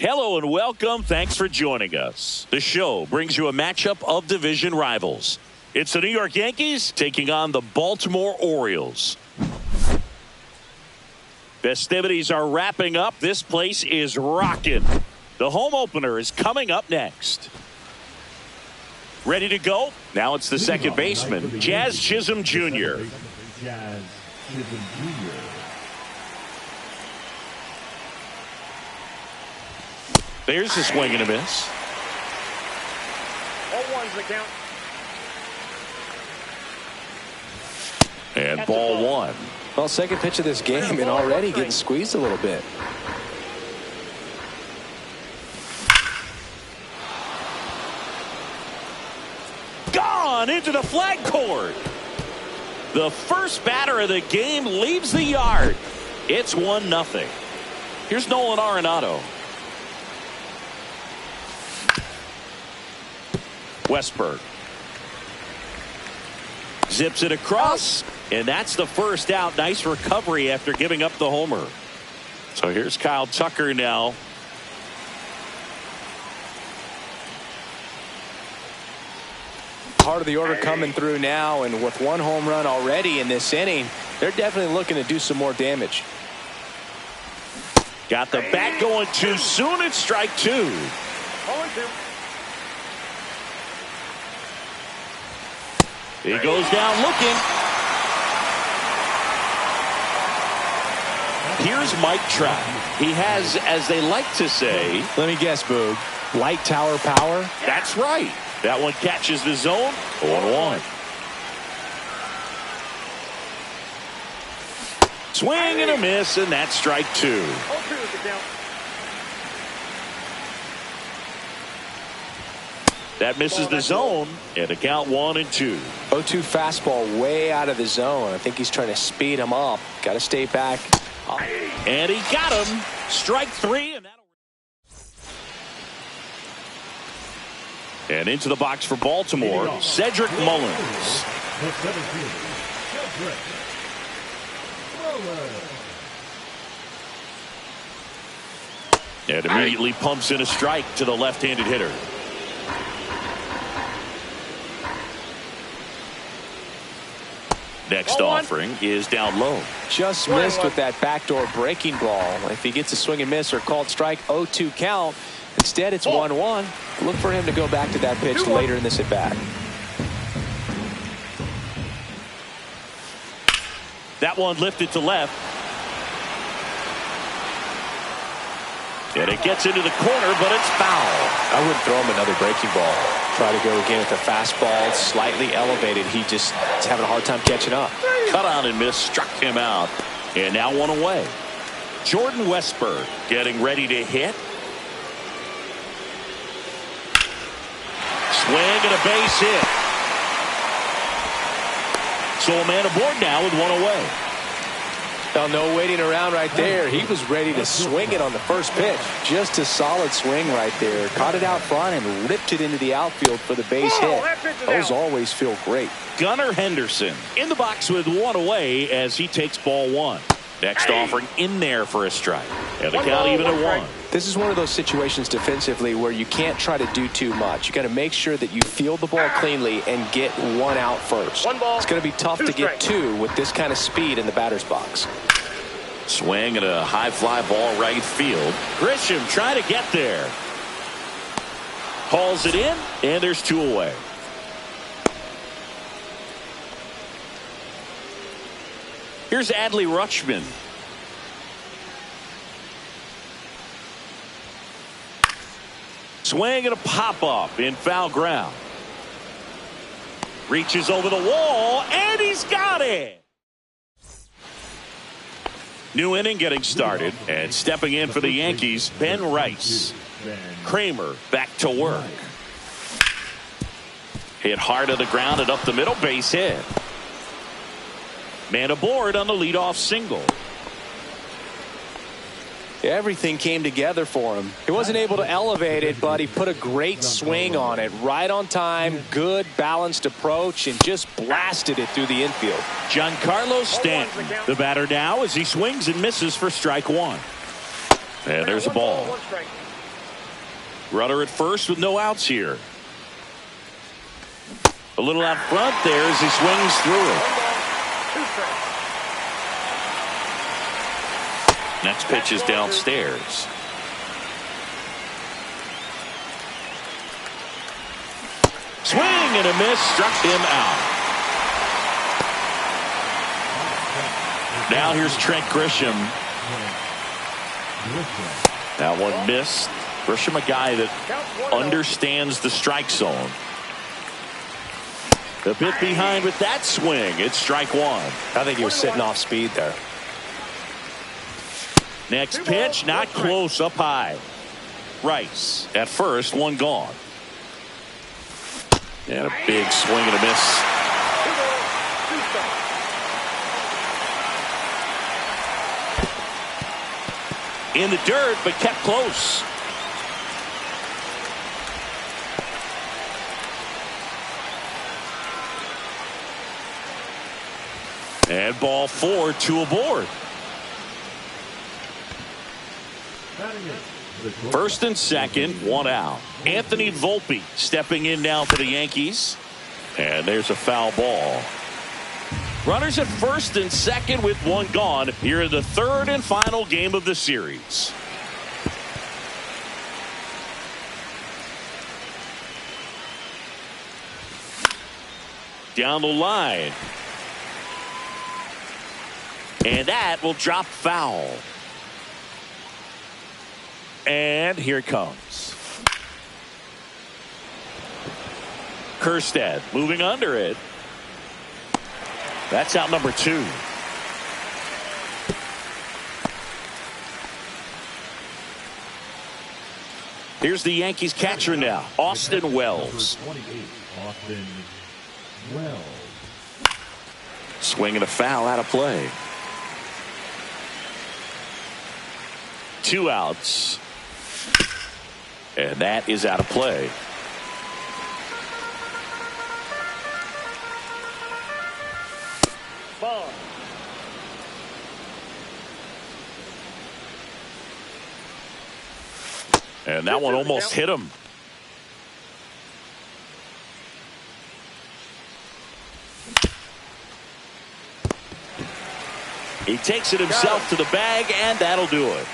Hello and welcome. Thanks for joining us. The show brings you a matchup of division rivals. It's the New York Yankees taking on the Baltimore Orioles. Festivities are wrapping up. This place is rocking. The home opener is coming up next. Ready to go? Now it's the second baseman, Jazz Chisholm Jr. Jazz Chisholm Jr. There's a swing and a miss. 0-1's the count. And ball one. Well, second pitch of this game and already getting squeezed a little bit. Gone into the flag cord. The first batter of the game leaves the yard. It's 1-0. Here's Nolan Arenado. Westberg zips it across, and that's the first out. Nice recovery after giving up the homer. So here's Kyle Tucker now. Part of the order coming through now, and with one home run already in this inning, they're definitely looking to do some more damage. Got the bat going too soon. It's strike two. 0-2. He goes down looking. Here's Mike Trout. He has, as they like to say, Let me guess, Boog. Light tower power? that's right. That one catches the zone. 0-1. Swing and a miss, and that's strike two. 0-2 is the count. That misses the zone, and a count 1-2. 0-2 fastball way out of the zone. I think he's trying to speed him up. Got to stay back. And he got him. Strike three, and into the box for Baltimore, Cedric Mullins. The 17th, Cedric Mullins. And immediately pumps in a strike to the left-handed hitter. Next offering is down low. Just missed with that backdoor breaking ball. If he gets a swing and miss or called strike, 0-2 count. Instead, it's 1-1. Look for him to go back to that pitch later in this at bat. That one lifted to left. And it gets into the corner, but it's foul. I wouldn't throw him another breaking ball. Try to go again with the fastball, slightly elevated. He just is having a hard time catching up. Cut on and miss, struck him out. And now one away. Jordan Westberg getting ready to hit. Swing and a base hit. So a man aboard now with one away. Well, no waiting around right there. He was ready to swing it on the first pitch. Just a solid swing right there. Caught it out front and ripped it into the outfield for the base hit. Those always feel great. Gunnar Henderson in the box with one away as he takes ball one. Next offering in there for a strike. And the count even at one. This is one of those situations defensively where you can't try to do too much. You got to make sure that you field the ball cleanly and get one out first. It's going to be tough to get two with this kind of speed in the batter's box. Swing and a high fly ball right field. Grisham trying to get there. Hauls it in, and there's two away. Here's Adley Rutschman. Swing and a pop-up in foul ground. Reaches over the wall, and he's got it. New inning getting started, and stepping in for the Yankees, Ben Rice. Kramer back to work. Hit hard to the ground and up the middle, base hit. Man aboard on the leadoff single. Everything came together for him. He wasn't able to elevate it, but he put a great swing on it. Right on time, good balanced approach, and just blasted it through the infield. Giancarlo Stanton, the batter now as he swings and misses for strike one. And there's a ball. Runner at first with no outs here. A little out front there as he swings through it. Next pitch is downstairs. Swing and a miss, struck him out. Now here's Trent Grisham. That one missed. Grisham, a guy that understands the strike zone. A bit behind with that swing. It's strike one. I think he was sitting off speed there. Next pitch, not close, up high. Rice at first, one gone. And a big swing and a miss. In the dirt, but kept close. And ball 4, 2 aboard. First and second, 1 out. Anthony Volpe stepping in now for the Yankees. And there's a foul ball. Runners at first and second with 1 gone here in the third and final game of the series. Down the line. And that will drop foul. And here it comes. Kerstead moving under it. That's out number 2. Here's the Yankees catcher now, Austin Wells. Austin Wells. Swing and a foul out of play. 2 outs. And that is out of play. Ball. And that one almost hit him. He takes it himself to the bag, and that'll do it.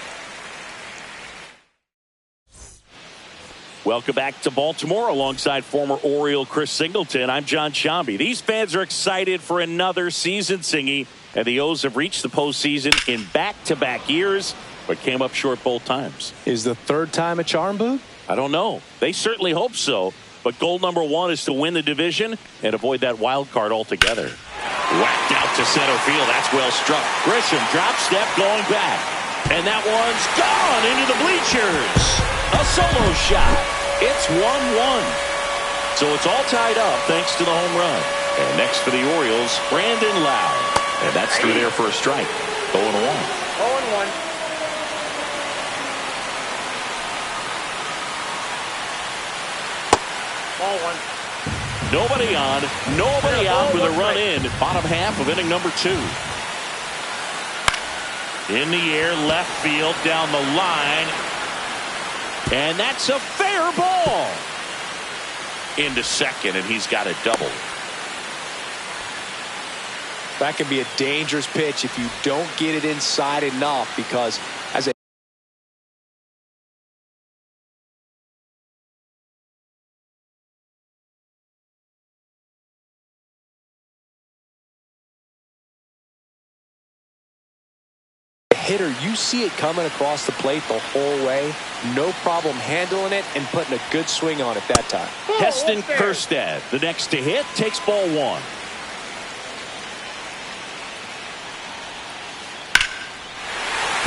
Welcome back to Baltimore alongside former Oriole Chris Singleton. I'm John Shambi. These fans are excited for another season, Singy, and the O's have reached the postseason in back-to-back years, but came up short both times. Is the third time a charm, Boot? I don't know. They certainly hope so, but goal number 1 is to win the division and avoid that wild card altogether. Whacked out to center field. That's well struck. Grisham drop step going back. And that one's gone into the bleachers. A solo shot. It's 1-1. So it's all tied up thanks to the home run. And next for the Orioles, Brandon Lowe. And that's through there for a strike. 0-1. 0-1. Ball 1. Nobody on, nobody out with a run in. Bottom half of inning number 2. In the air, left field, down the line. And that's a fair ball. Into second, and he's got a double. That can be a dangerous pitch if you don't get it inside enough, because as a hitter, you see it coming across the plate the whole way. No problem handling it and putting a good swing on it that time. Heston Kerstead, the next to hit, takes ball 1.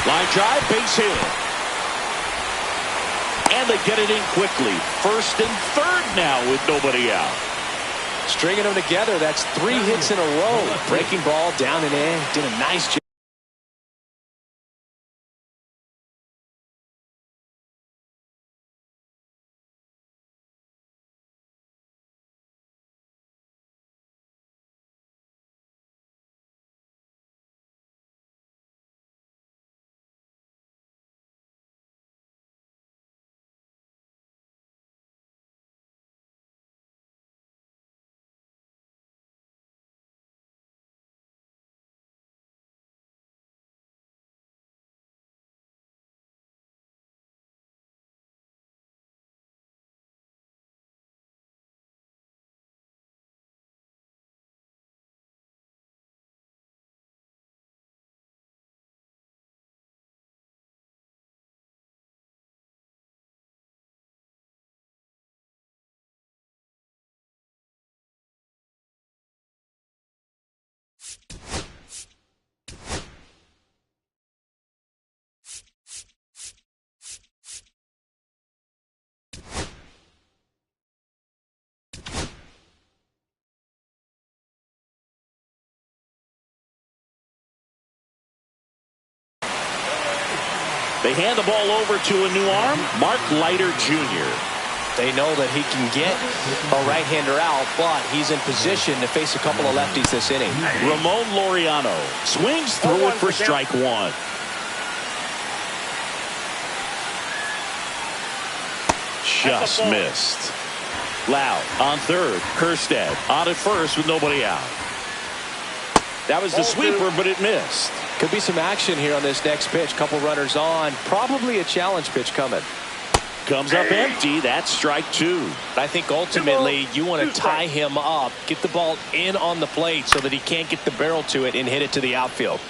Line drive, base hit. And they get it in quickly. First and third now with nobody out. Stringing them together, that's 3 hits in a row. Breaking ball down and in. Did a nice job. They hand the ball over to a new arm, Mark Leiter Jr. They know that he can get a right-hander out, but he's in position to face a couple of lefties this inning. Ramon Laureano swings through it for strike one. Just missed. Loud on third. Kerstead on at first with nobody out. That was the sweeper, but it missed. Could be some action here on this next pitch. Couple runners on. Probably a challenge pitch coming. Comes up empty. That's strike two. I think ultimately you want to tie him up, get the ball in on the plate so that he can't get the barrel to it and hit it to the outfield.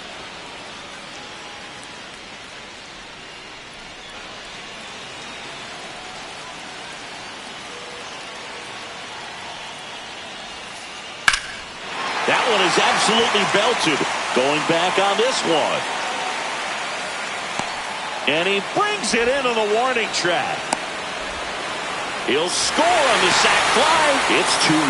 That one is absolutely belted. Going back on this one. And he brings it in on the warning track. He'll score on the sac fly. It's 2-1.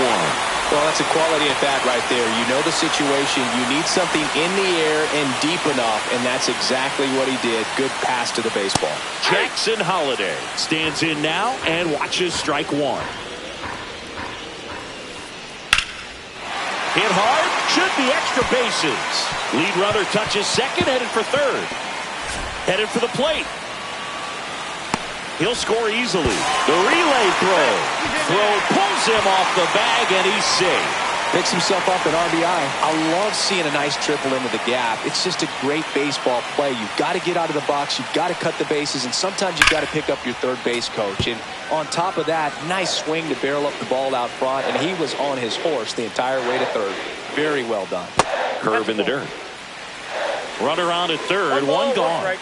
Well, that's a quality at bat right there. You know the situation. You need something in the air and deep enough, and that's exactly what he did. Good pass to the baseball. Jackson Holliday stands in now and watches strike one. Hit hard, should be extra bases. Lead runner touches second, headed for third. Headed for the plate. He'll score easily. The relay throw. Throw pulls him off the bag, and he's safe. Picks himself up an RBI. I love seeing a nice triple into the gap. It's just a great baseball play. You've got to get out of the box. You've got to cut the bases, and sometimes you've got to pick up your third base coach. And on top of that, nice swing to barrel up the ball out front, and he was on his horse the entire way to third. Very well done. Curve in the dirt. Runner on at third, one gone.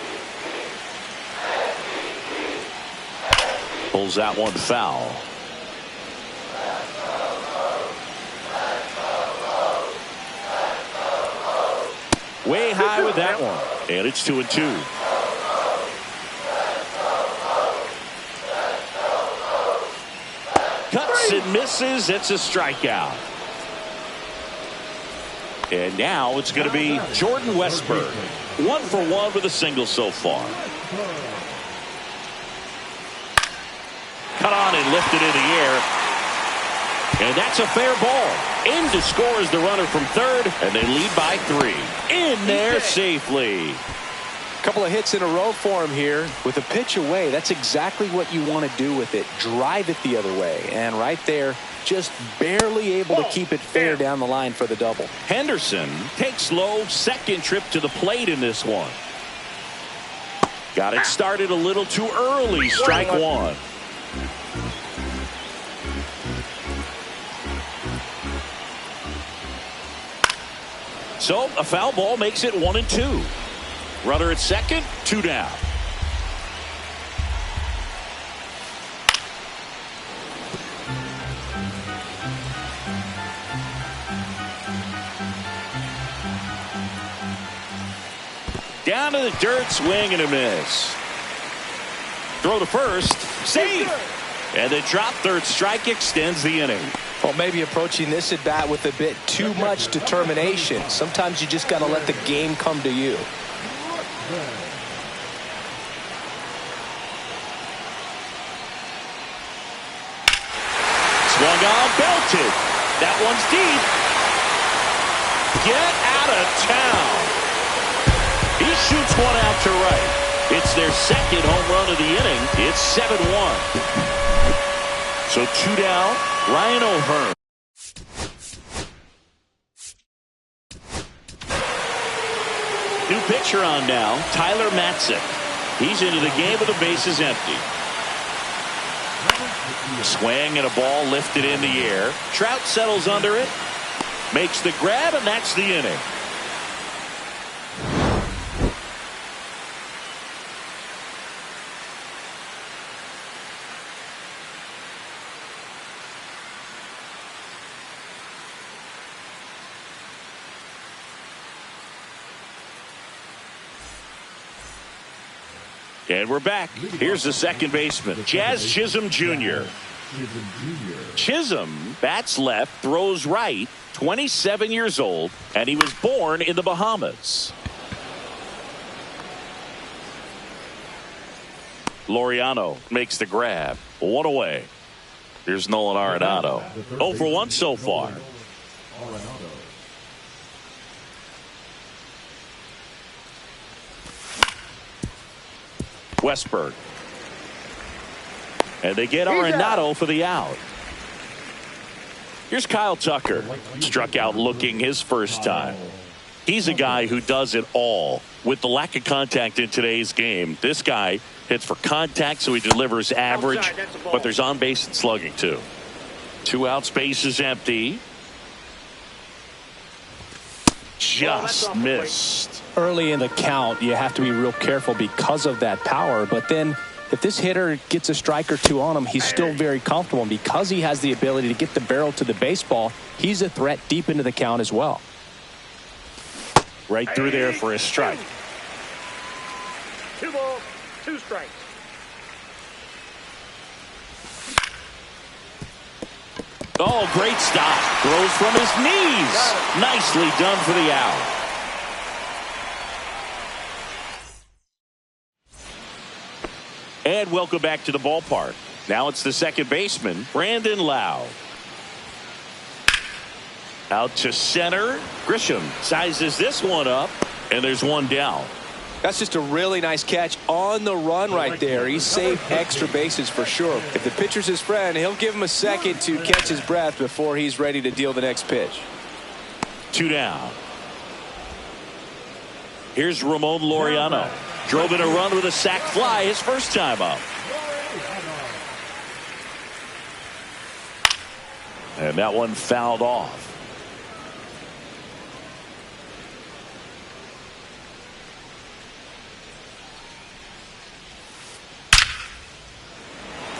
Pulls that one foul. Way high with that one. And it's 2-2. Cuts and misses. It's a strikeout. And now it's going to be Jordan Westburg. 1 for 1 with a single so far. Cut on and lifted in the air. And that's a fair ball. In to score is the runner from third, and they lead by 3. In there safely. Couple of hits in a row for him here. With a pitch away, that's exactly what you want to do with it. Drive it the other way. And right there, just barely able to keep it fair down the line for the double. Henderson takes low, second trip to the plate in this one. Got it started a little too early. Strike one. So a foul ball makes it 1-2. Runner at second, 2 down. Down to the dirt, swing and a miss. Throw to first, safe. And the drop third strike extends the inning. Well, maybe approaching this at bat with a bit too much determination. Sometimes you just got to let the game come to you. Swung on, belted. That one's deep. Get out of town. He shoots one out to right. It's their second home run of the inning. It's 7-1. So 2 down. Ryan O'Hearn. New pitcher on now, Tyler Matzik. He's into the game with the bases empty. Swing and a ball lifted in the air. Trout settles under it. Makes the grab, and that's the inning. And we're back. Here's the second baseman, Jazz Chisholm Jr. Chisholm bats left, throws right, 27 years old, and he was born in the Bahamas. Laureano makes the grab. One away. Here's Nolan Arenado. 0 for 1 so far. Westberg. And they get Arenado for the out. Here's Kyle Tucker. Struck out looking his first time. He's a guy who does it all. With the lack of contact in today's game, this guy hits for contact, so he delivers average, but there's on base and slugging too. 2 outs, base is empty. Just missed. Early in the count, you have to be real careful because of that power, but then if this hitter gets a strike or two on him, he's still very comfortable. And because he has the ability to get the barrel to the baseball, he's a threat deep into the count as well. Right through there for a strike. 2 balls, 2 strikes. Oh, great stop. Throws from his knees. Nicely done for the out. And welcome back to the ballpark. Now it's the second baseman, Brandon Lowe. Out to center. Grisham sizes this one up, and there's one down. That's just a really nice catch on the run right there. He saved extra bases for sure. If the pitcher's his friend, he'll give him a second to catch his breath before he's ready to deal the next pitch. 2 down. Here's Ramon Laureano. Drove in a run with a sac fly his first time up. And that one fouled off.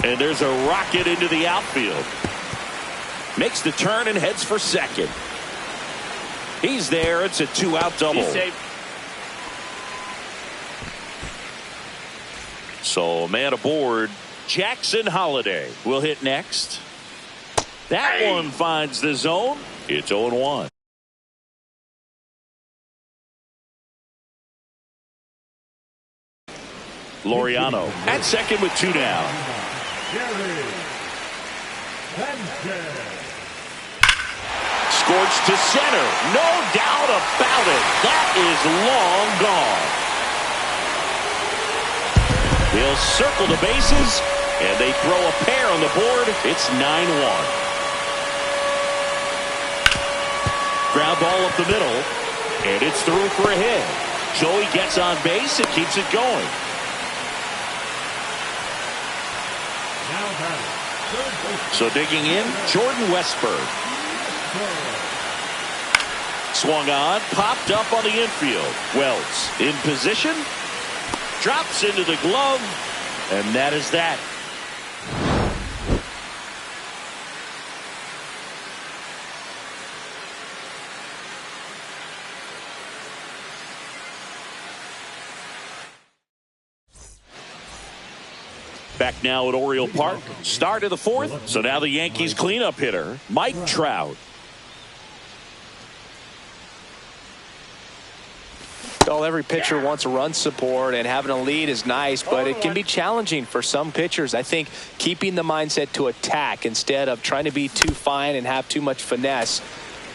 And there's a rocket into the outfield. Makes the turn and heads for second. He's there. It's a 2-out double. So, man aboard. Jackson Holiday will hit next. That one finds the zone. It's 0-1. Laureano at second with 2 down. Scorched to center. No doubt about it. That is long gone. He'll circle the bases, and they throw a pair on the board. It's 9-1. Ground ball up the middle, and it's through for a hit. Joey gets on base and keeps it going. So digging in, Jordan Westberg. Swung on, popped up on the infield. Wells in position, drops into the glove, and that is that. Back now at Oriole Park. Start of the 4th. So now the Yankees cleanup hitter, Mike Trout. Well, every pitcher wants a run support, and having a lead is nice, but it can be challenging for some pitchers. I think keeping the mindset to attack instead of trying to be too fine and have too much finesse.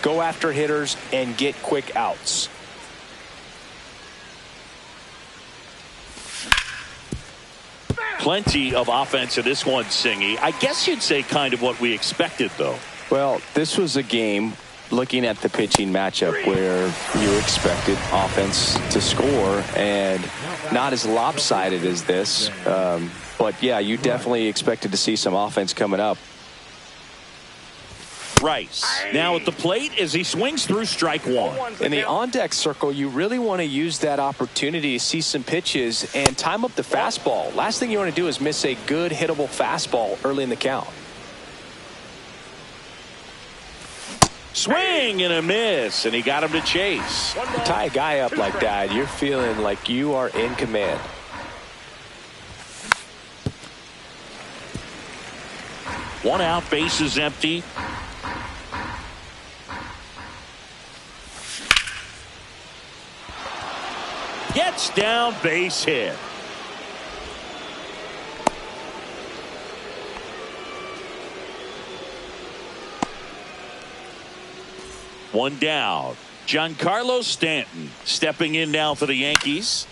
Go after hitters and get quick outs. Plenty of offense in this one, Singy. I guess you'd say kind of what we expected, though. Well, this was a game, looking at the pitching matchup, where you expected offense to score, and not as lopsided as this. But, yeah, you definitely expected to see some offense coming up. Rice now at the plate as he swings through strike 1. In the on-deck circle, you really want to use that opportunity to see some pitches and time up the fastball. Last thing you want to do is miss a good hittable fastball early in the count. Swing and a miss, and he got him to chase. Tie a guy up like that, you're feeling like you are in command. One out, base is empty. Gets down, base hit. One down. Giancarlo Stanton stepping in now for the Yankees.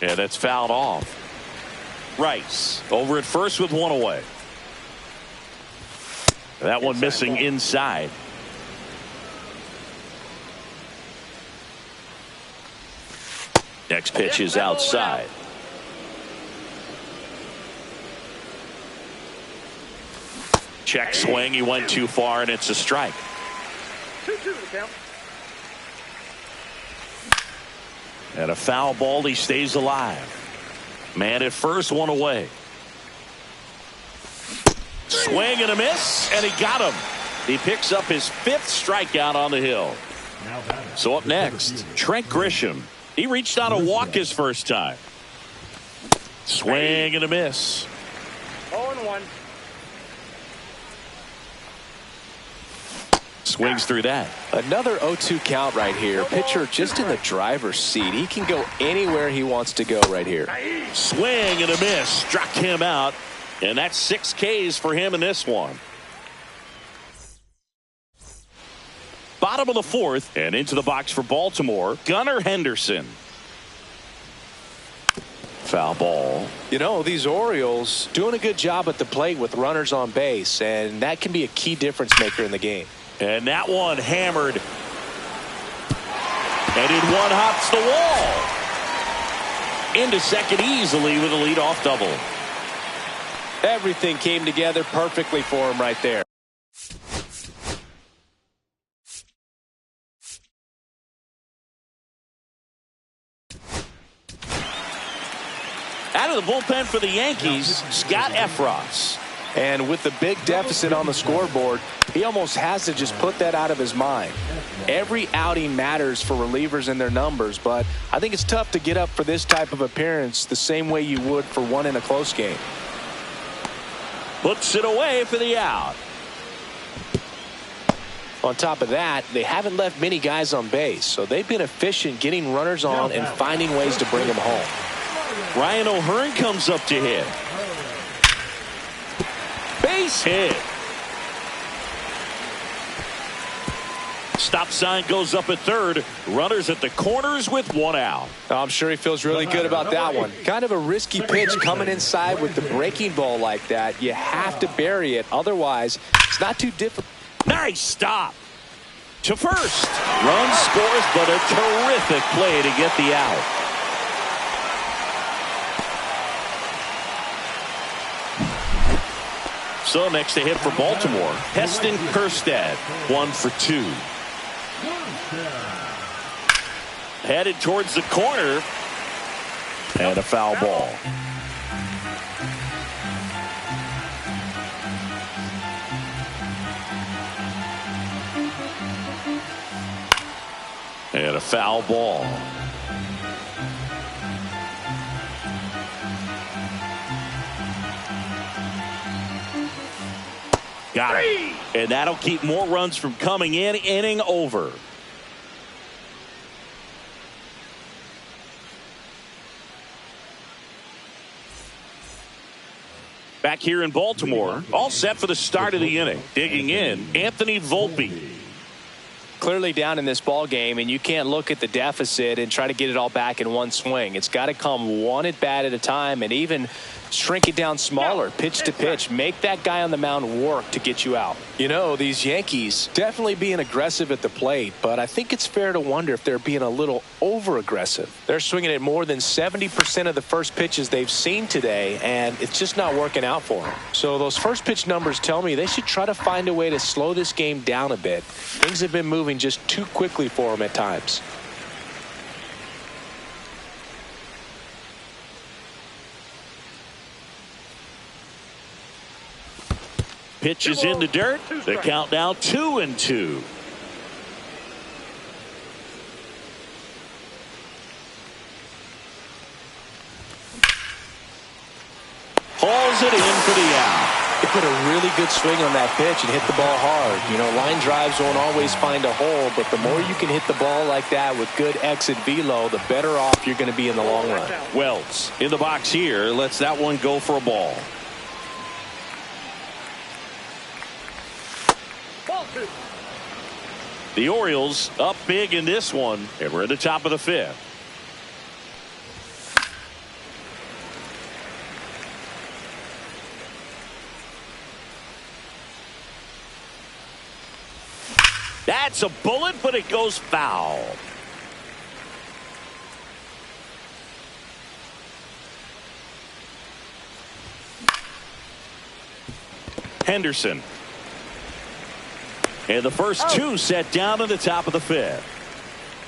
And that's fouled off. Rice over at first with one away. That one missing inside. Next pitch is outside. Check swing. He went too far, and it's a strike. 2-2 the count. And a foul ball. He stays alive. Man at first, one away. Swing and a miss, and he got him. He picks up his 5th strikeout on the hill. So up next, Trent Grisham. He reached on a walk his first time. Swing and a miss. 0-1. Swings through that. Another 0-2 count right here. Pitcher just in the driver's seat. He can go anywhere he wants to go right here. Swing and a miss. Struck him out. And that's 6 Ks for him in this one. Bottom of the 4th, and into the box for Baltimore, Gunnar Henderson. Foul ball. You know, these Orioles doing a good job at the plate with runners on base, and that can be a key difference maker in the game. And that one hammered. And in one hops the wall. Into second easily with a leadoff double. Everything came together perfectly for him right there. Out of the bullpen for the Yankees, Scott Efros. And with the big deficit on the scoreboard, he almost has to just put that out of his mind. Every outing matters for relievers and their numbers, but I think it's tough to get up for this type of appearance the same way you would for one in a close game. Puts it away for the out. On top of that, they haven't left many guys on base, so they've been efficient getting runners on and finding ways to bring them home. Ryan O'Hearn comes up to hit. Base hit. Stop sign goes up at third. Runners at the corners with one out. I'm sure he feels really good about that one. Kind of a risky pitch coming inside with the breaking ball like that. You have to bury it. Otherwise, it's not too difficult. Nice stop. To first. Run scores, but a terrific play to get the out. So next to hit for Baltimore, Heston Kjerstad, 1 for 2. Headed towards the corner, and a foul ball. And a foul ball. Got it. And that'll keep more runs from coming in. Inning over. Back here in Baltimore, all set for the start of the inning. Digging in, Anthony Volpe. Clearly down in this ball game, and you can't look at the deficit and try to get it all back in one swing. It's got to come one at bat at a time, and even shrink it down smaller, pitch to pitch. Make that guy on the mound work to get you out. You know, these Yankees definitely being aggressive at the plate, but I think it's fair to wonder if they're being a little over-aggressive. They're swinging at more than 70% of the first pitches they've seen today, and it's just not working out for them. So those first pitch numbers tell me they should try to find a way to slow this game down a bit. Things have been moving just too quickly for them at times. Pitch is in the dirt. The count now 2-2. Hauls it in for the out. He put a really good swing on that pitch and hit the ball hard. You know, line drives won't always find a hole, but the more you can hit the ball like that with good exit velo, the better off you're going to be in the long run. Wells in the box here. Lets that one go for a ball. The Orioles up big in this one, and we're at the top of the fifth. That's a bullet, but it goes foul. Henderson. And the first two set down to the top of the fifth.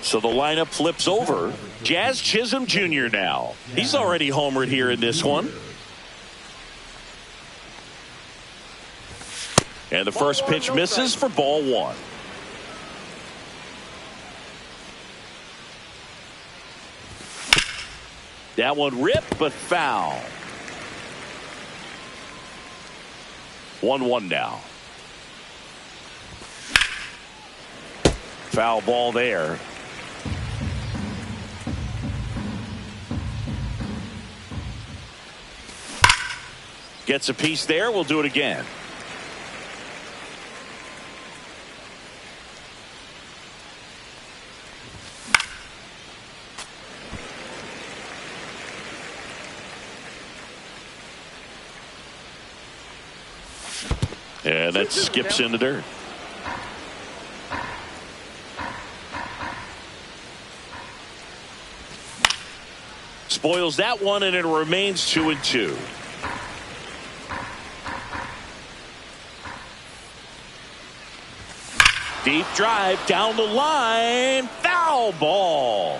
So the lineup flips over. Jazz Chisholm Jr. now. He's already homered here in this one. And the first pitch misses for ball one. That one ripped, but foul. 1-1 now. Foul ball there. Gets a piece there. We'll do it again. And that skips in the dirt. Spoils that one, and it remains 2-2. Deep drive down the line. Foul ball.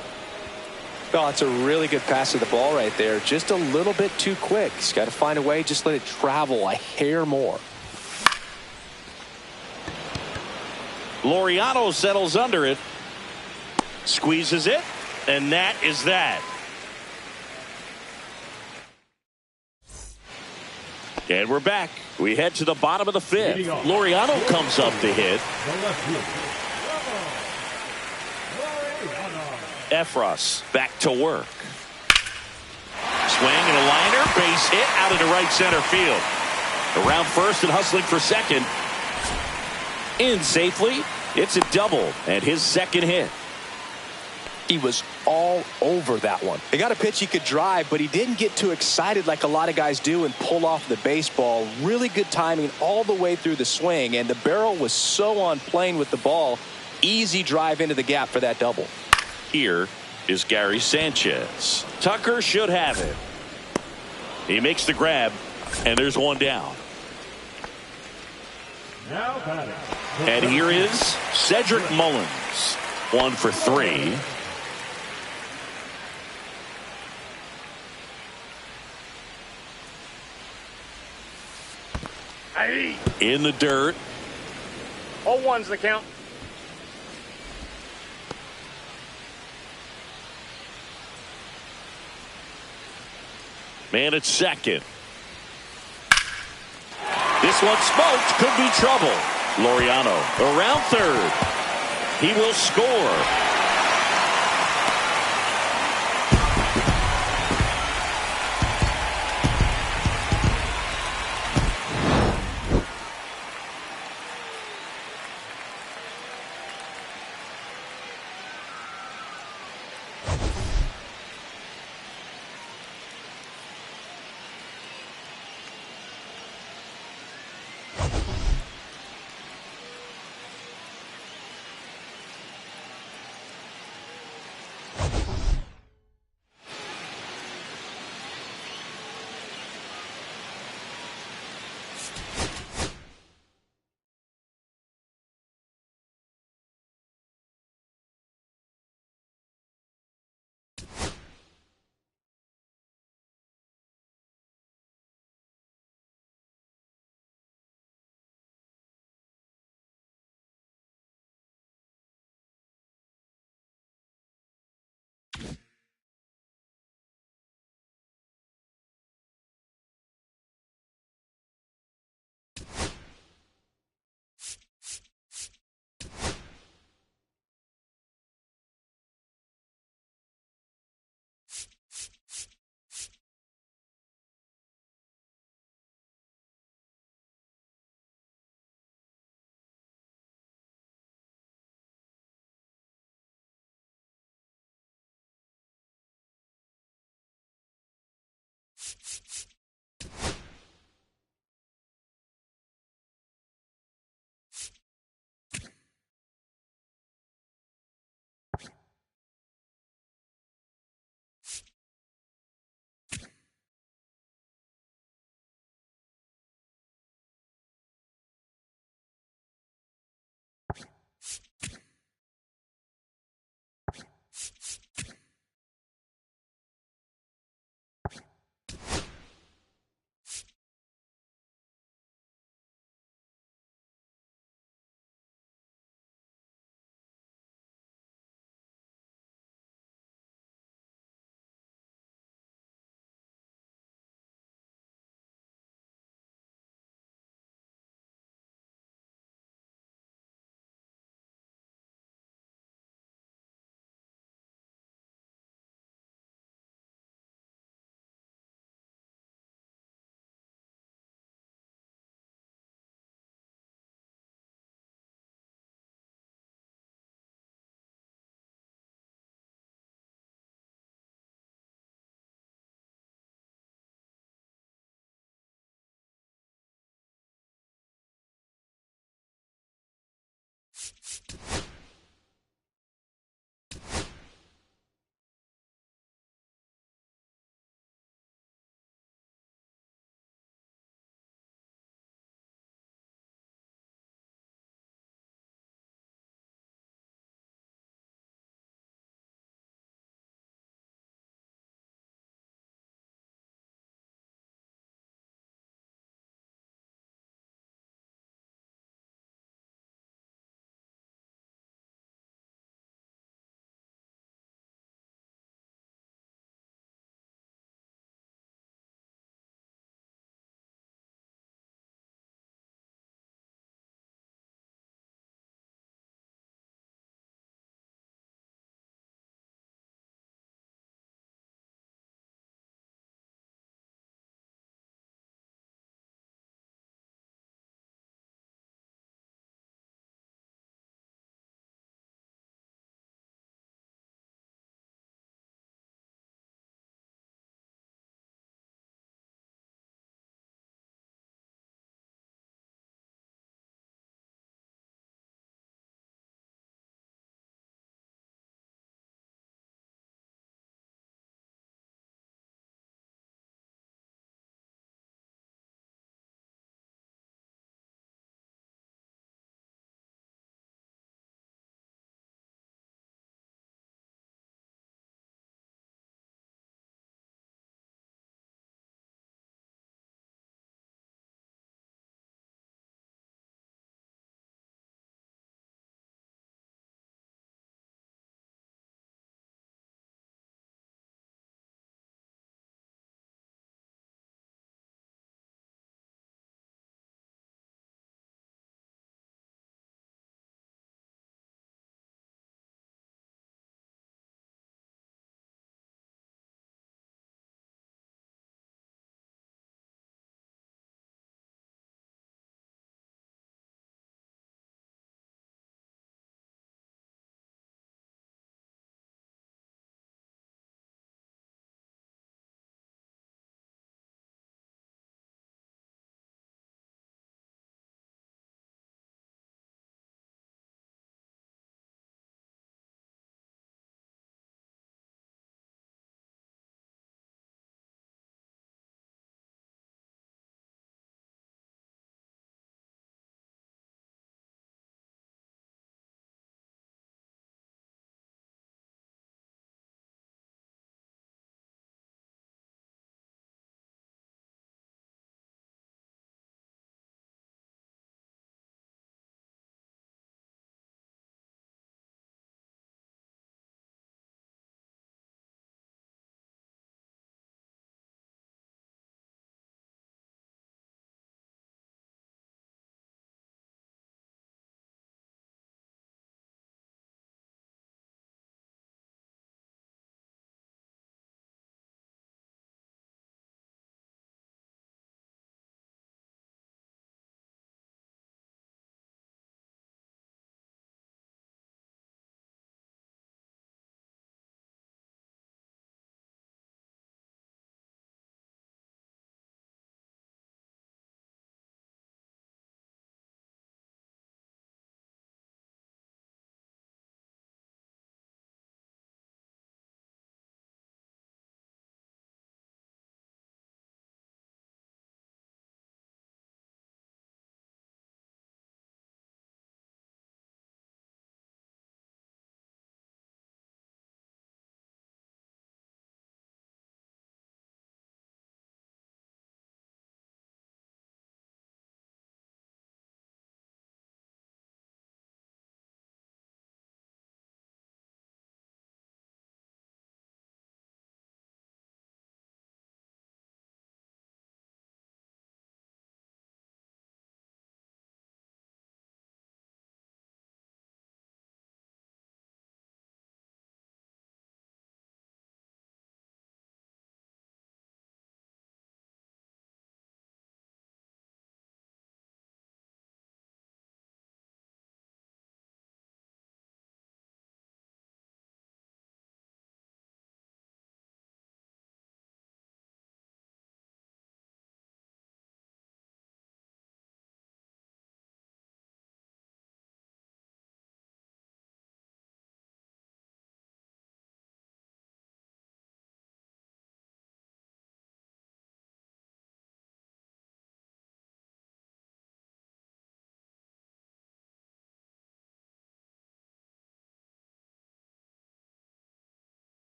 Oh, it's a really good pass of the ball right there. Just a little bit too quick. He's got to find a way. Just let it travel a hair more. Laureano settles under it. Squeezes it. And that is that. And we're back. We head to the bottom of the fifth. Laureano comes up to hit. Efros back to work. Swing and a liner. Base hit out into right center field. Around first and hustling for second. In safely. It's a double and his second hit. He was all over that one. He got a pitch he could drive, but he didn't get too excited like a lot of guys do and pull off the baseball. Really good timing all the way through the swing, and the barrel was so on plane with the ball. Easy drive into the gap for that double. Here is Gary Sanchez. Tucker should have it. He makes the grab, and there's one down. And here is Cedric Mullins. 1 for 3. In the dirt. 0-1's the count. Man at second. This one smoked. Could be trouble. Laureano around third. He will score.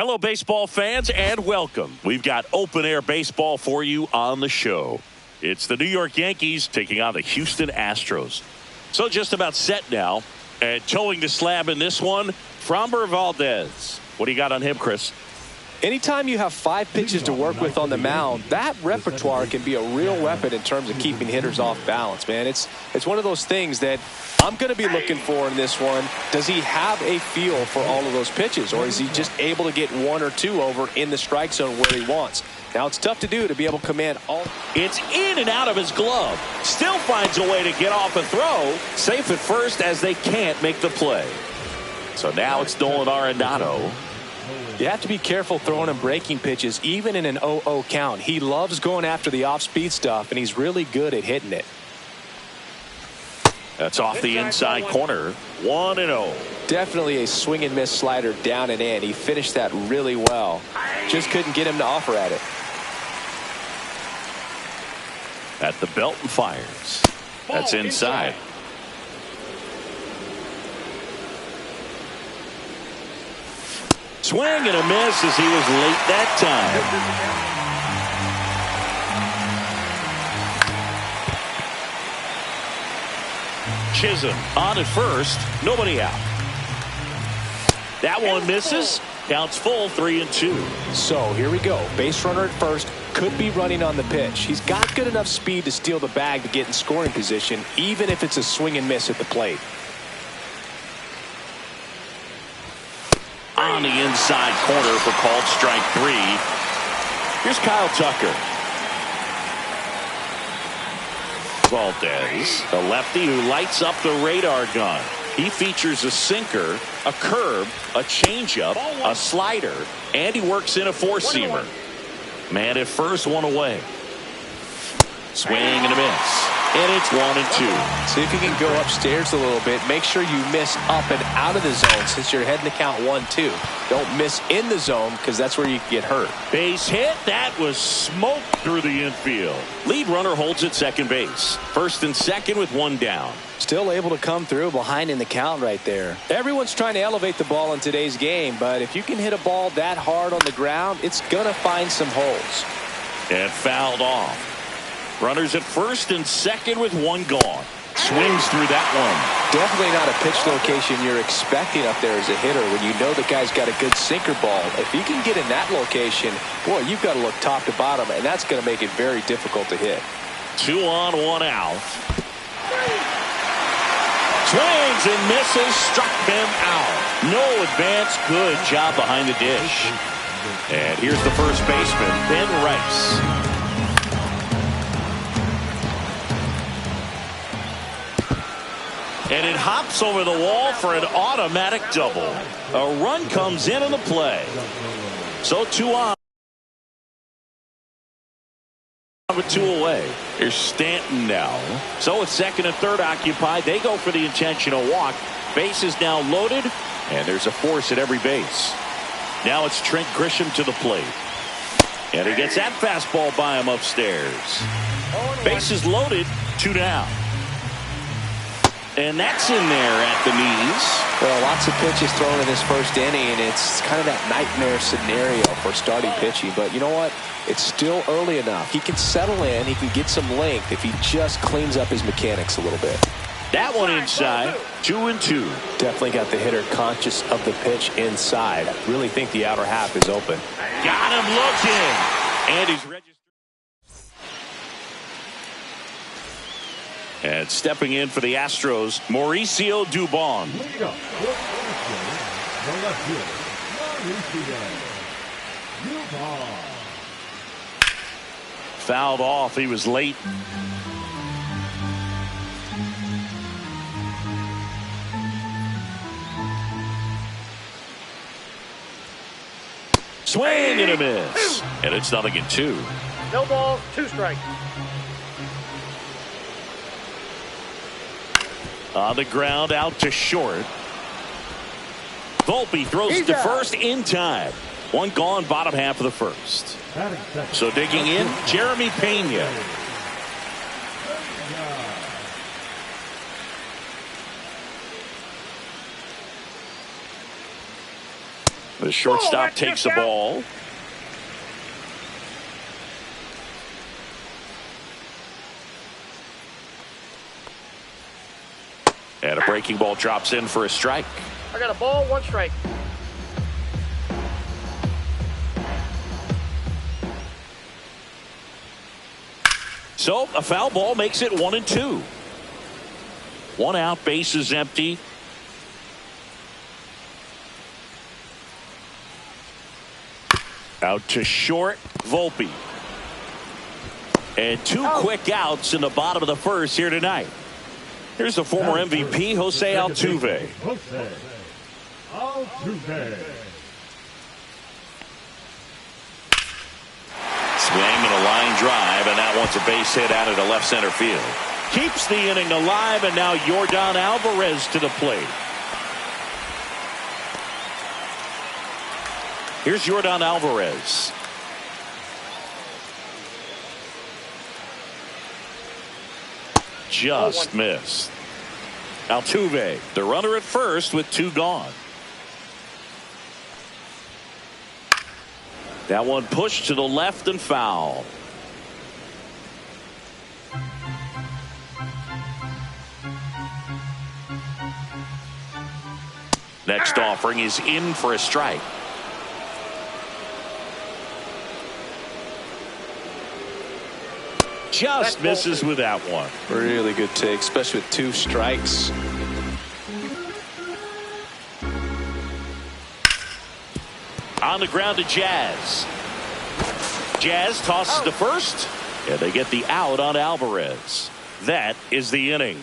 Hello, baseball fans, and welcome. We've got open-air baseball for you on the show. It's the New York Yankees taking on the Houston Astros. So just about set now. And towing the slab in this one, Framber Valdez. What do you got on him, Chris? Anytime you have 5 pitches to work with on the mound, that repertoire can be a real weapon in terms of keeping hitters off balance, man. It's one of those things that I'm going to be looking for in this one. Does he have a feel for all of those pitches, or is he just able to get 1 or 2 over in the strike zone where he wants? Now, it's tough to do to be able to command all. It's in and out of his glove. Still finds a way to get off a throw. Safe at first as they can't make the play. So now it's Nolan Arenado. You have to be careful throwing him breaking pitches, even in an 0-0 count. He loves going after the off-speed stuff, and he's really good at hitting it. That's off the inside corner. 1-0. Definitely a swing and miss slider down and in. He finished that really well. Just couldn't get him to offer at it. At the belt and fires. That's inside. Swing and a miss as he was late that time. Chisholm on at first. Nobody out. That one misses. Counts full, 3-2. So here we go. Base runner at first. Could be running on the pitch. He's got good enough speed to steal the bag to get in scoring position, even if it's a swing and miss at the plate. On the inside corner for called strike 3. Here's Kyle Tucker. Valdez, the lefty who lights up the radar gun. He features a sinker, a curve, a changeup, a slider, and he works in a four-seamer. Man at first, 1 away. Swing and a miss. And it's 1-2. See if you can go upstairs a little bit. Make sure you miss up and out of the zone since you're heading to count 1-2. Don't miss in the zone because that's where you can get hurt. Base hit. That was smoked through the infield. Lead runner holds at second base. First and second with 1 down. Still able to come through behind in the count right there. Everyone's trying to elevate the ball in today's game, but if you can hit a ball that hard on the ground, it's going to find some holes. And fouled off. Runners at first and second with 1 gone. Swings through that one. Definitely not a pitch location you're expecting up there as a hitter when you know the guy's got a good sinker ball. If you can get in that location, boy, you've got to look top to bottom, and that's going to make it very difficult to hit. 2 on, 1 out. Swings and misses, struck him out. No advance, good job behind the dish. And here's the first baseman, Ben Rice. And it hops over the wall for an automatic double. A run comes in on the play. So 2 on. With 2 away. Here's Stanton now. So with second and third occupied, they go for the intentional walk. Base is now loaded, and there's a force at every base. Now it's Trent Grisham to the plate. And he gets that fastball by him upstairs. Base is loaded, 2 down. And that's in there at the knees. Well, lots of pitches thrown in this first inning, and it's kind of that nightmare scenario for starting pitching. But you know what? It's still early enough. He can settle in. He can get some length if he just cleans up his mechanics a little bit. That one inside, 2-2. Definitely got the hitter conscious of the pitch inside. I really think the outer half is open. Got him looking. And he's registered. And stepping in for the Astros, Mauricio Dubon. Fouled off. He was late. Swing and a miss. And it's 0-2. No balls, 2 strikes. On the ground, out to short. Volpe throws to first in time. 1 gone, bottom half of the first. So digging in, Jeremy Pena. The shortstop takes the ball. And a breaking ball drops in for a strike. I got a ball, 1 strike. So a foul ball makes it 1-2. 1 out, base is empty. Out to short, Volpe. And 2 quick outs in the bottom of the first here tonight. Here's the former MVP, Jose Altuve. Jose Altuve. Swing and a line drive, and that one's a base hit out into left center field. Keeps the inning alive, and now Yordan Alvarez to the plate. Here's Yordan Alvarez. Just missed. Altuve, the runner at first with 2 gone. That one pushed to the left and foul. Next offering is in for a strike. Just misses with that one. Really good take, especially with 2 strikes. On the ground to Jazz. Jazz tosses to first, and they get the out on Alvarez. That is the inning.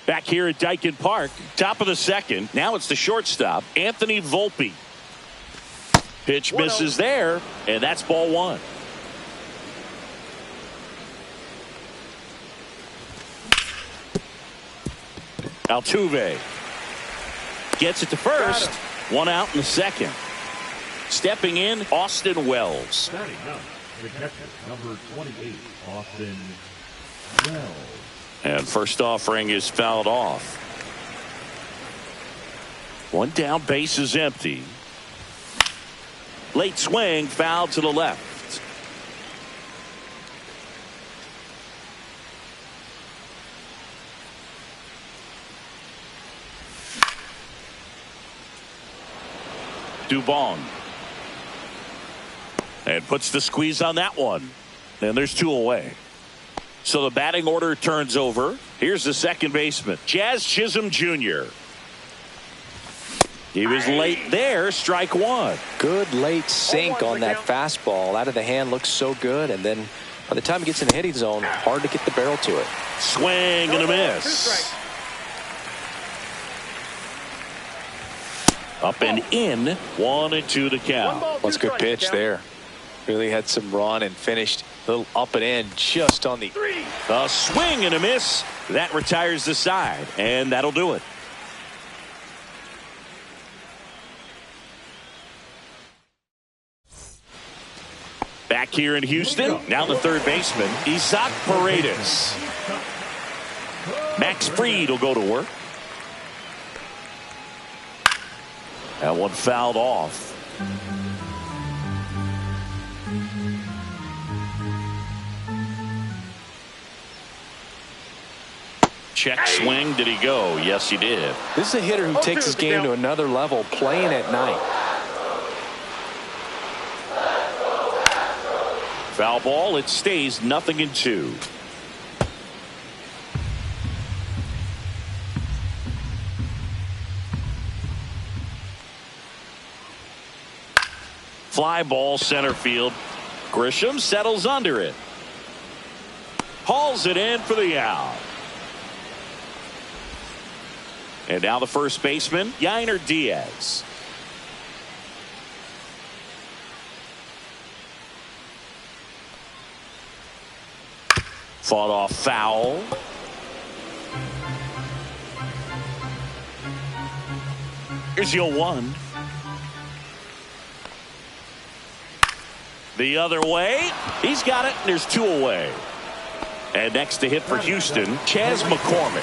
Back here at Dyken Park, top of the second. Now it's the shortstop, Anthony Volpe. Pitch misses there, and that's ball 1. Altuve gets it to first. 1 out in the second. Stepping in, Austin Wells. Standing up, the catcher, number 28, Austin Wells. And first offering is fouled off. 1 down, base is empty. Late swing, foul to the left. Dubon. And puts the squeeze on that one. And there's 2 away. So the batting order turns over. Here's the second baseman, Jazz Chisholm Jr. He was late there, strike 1. Good late sink on that fastball. Out of the hand, looks so good. And then by the time he gets in the hitting zone, hard to get the barrel to it. Swing and a miss. Up and in, 1-2 to count. That's a good pitch there. Really had some run and finished a little up and in just on the. A swing and a miss. That retires the side, and that'll do it. Back here in Houston, now the third baseman, Isaac Paredes. Max Fried will go to work. That one fouled off. Check swing. Did he go? Yes, he did. This is a hitter who takes his game to another level, playing at night. Foul ball. It stays 0-2. Fly ball center field. Grisham settles under it. Hauls it in for the out. And now the first baseman, Yainer Diaz. Fought off foul. Here's 0-1. The other way. He's got it, and there's 2 away. And next to hit for Houston, Chas McCormick.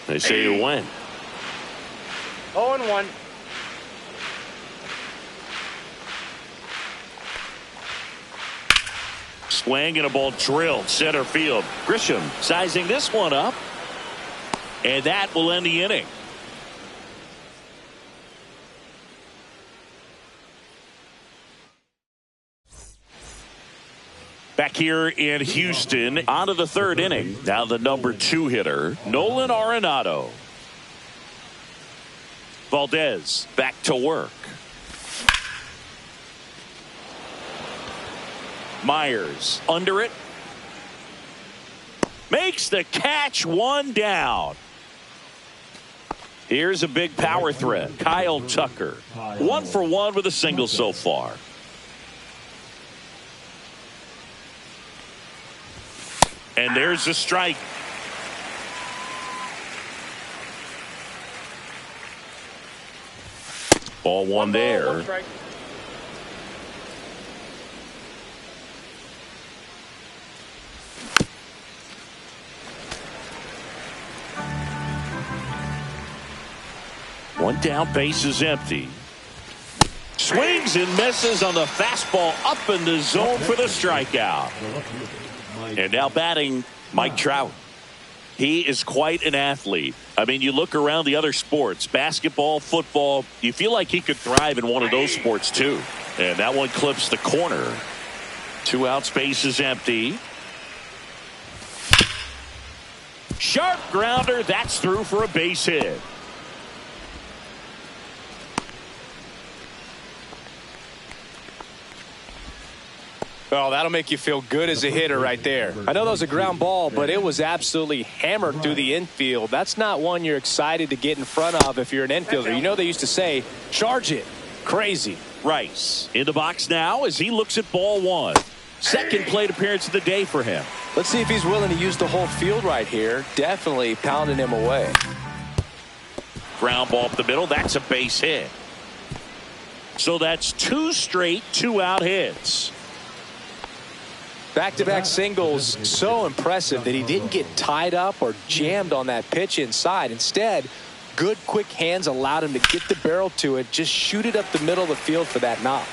They say you win. 0-1. Swing and a ball drilled center field. Grisham sizing this one up. And that will end the inning. Back here in Houston, on to the third inning. Now the number 2 hitter, Nolan Arenado. Valdez back to work. Myers under it. Makes the catch, 1 down. Here's a big power threat. Kyle Tucker. 1 for 1 with a single so far. And there's a strike. Ball one there. One strike. One down, base is empty. Swings and misses on the fastball up in the zone for the strikeout. And now batting, Mike Trout. He is quite an athlete. I mean, you look around the other sports, basketball, football, you feel like he could thrive in one of those sports too. And that one clips the corner. 2 outs, base is empty. Sharp grounder, that's through for a base hit. Oh, that'll make you feel good as a hitter right there. I know that was a ground ball, but it was absolutely hammered through the infield. That's not one you're excited to get in front of if you're an infielder. You know they used to say, charge it. Crazy. Rice in the box now as he looks at ball 1. Second plate appearance of the day for him. Let's see if he's willing to use the whole field right here. Definitely pounding him away. Ground ball up the middle. That's a base hit. So that's 2 straight 2-out hits. Back-to-back singles, so impressive that he didn't get tied up or jammed on that pitch inside. Instead, good quick hands allowed him to get the barrel to it, just shoot it up the middle of the field for that knock.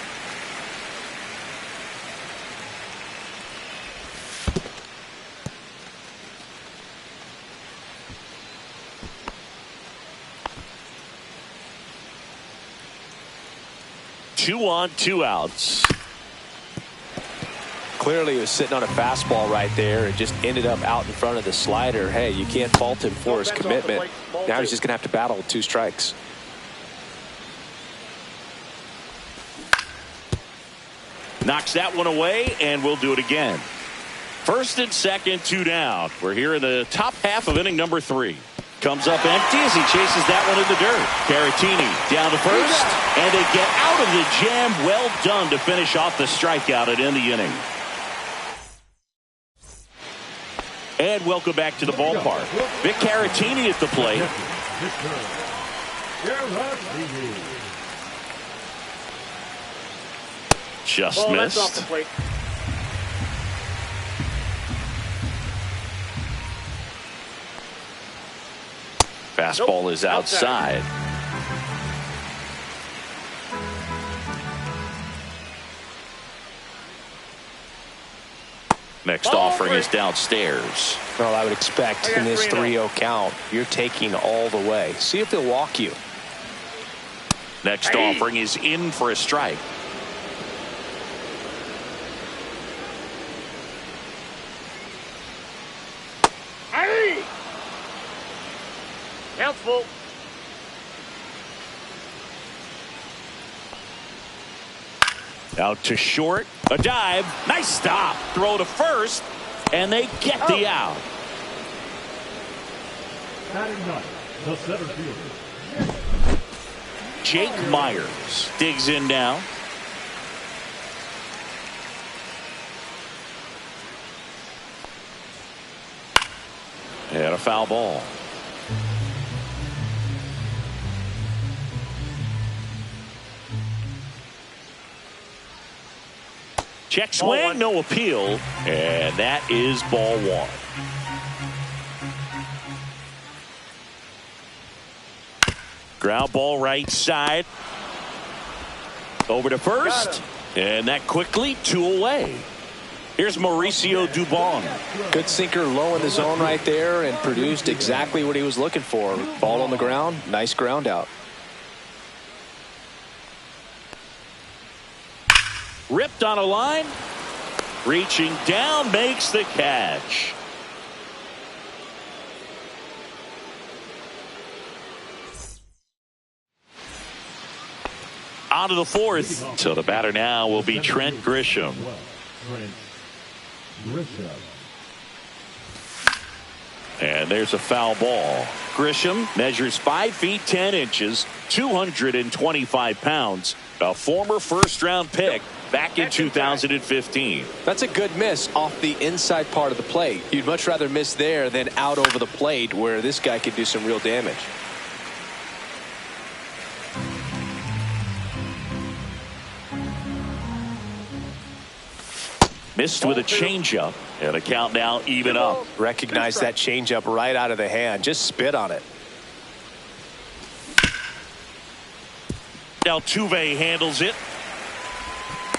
Two on, 2 outs. Clearly he was sitting on a fastball right there and just ended up out in front of the slider. Hey, you can't fault him for his commitment. Now he's just going to have to battle with 2 strikes. Knocks that one away, and we'll do it again. First and second, 2 down. We're here in the top half of inning number 3. Comes up empty as he chases that one in the dirt. Caratini down to first, and they get out of the jam. Well done to finish off the strikeout and end the inning. And welcome back to the ballpark. Vic Caratini at the plate. Just That's off the missed. plate. Fastball is outside. Next offering is downstairs. Well, I would expect in this 3-0 count, you're taking all the way. See if they'll walk you. Next offering is in for a strike. Count's full. Out to short. A dive. Nice stop. Throw to first. And they get the out. Batting ninth, the center fielder. Jake Myers digs in now. And a foul ball. Check swing, no appeal, and that is ball one. Ground ball right side. Over to first, and that quickly 2 away. Here's Mauricio Dubon. Good sinker low in the zone right there and produced exactly what he was looking for. Ball on the ground, nice ground out. Ripped on a line. Reaching down, makes the catch. On to the fourth. So the batter now will be Trent Grisham. And there's a foul ball. Grisham measures 5 feet 10 inches, 225 pounds. A former first-round pick back in 2015. That's a good miss off the inside part of the plate. You'd much rather miss there than out over the plate where this guy could do some real damage. Missed with a changeup, and the count now even up. Recognize that changeup right out of the hand. Just spit on it. Altuve handles it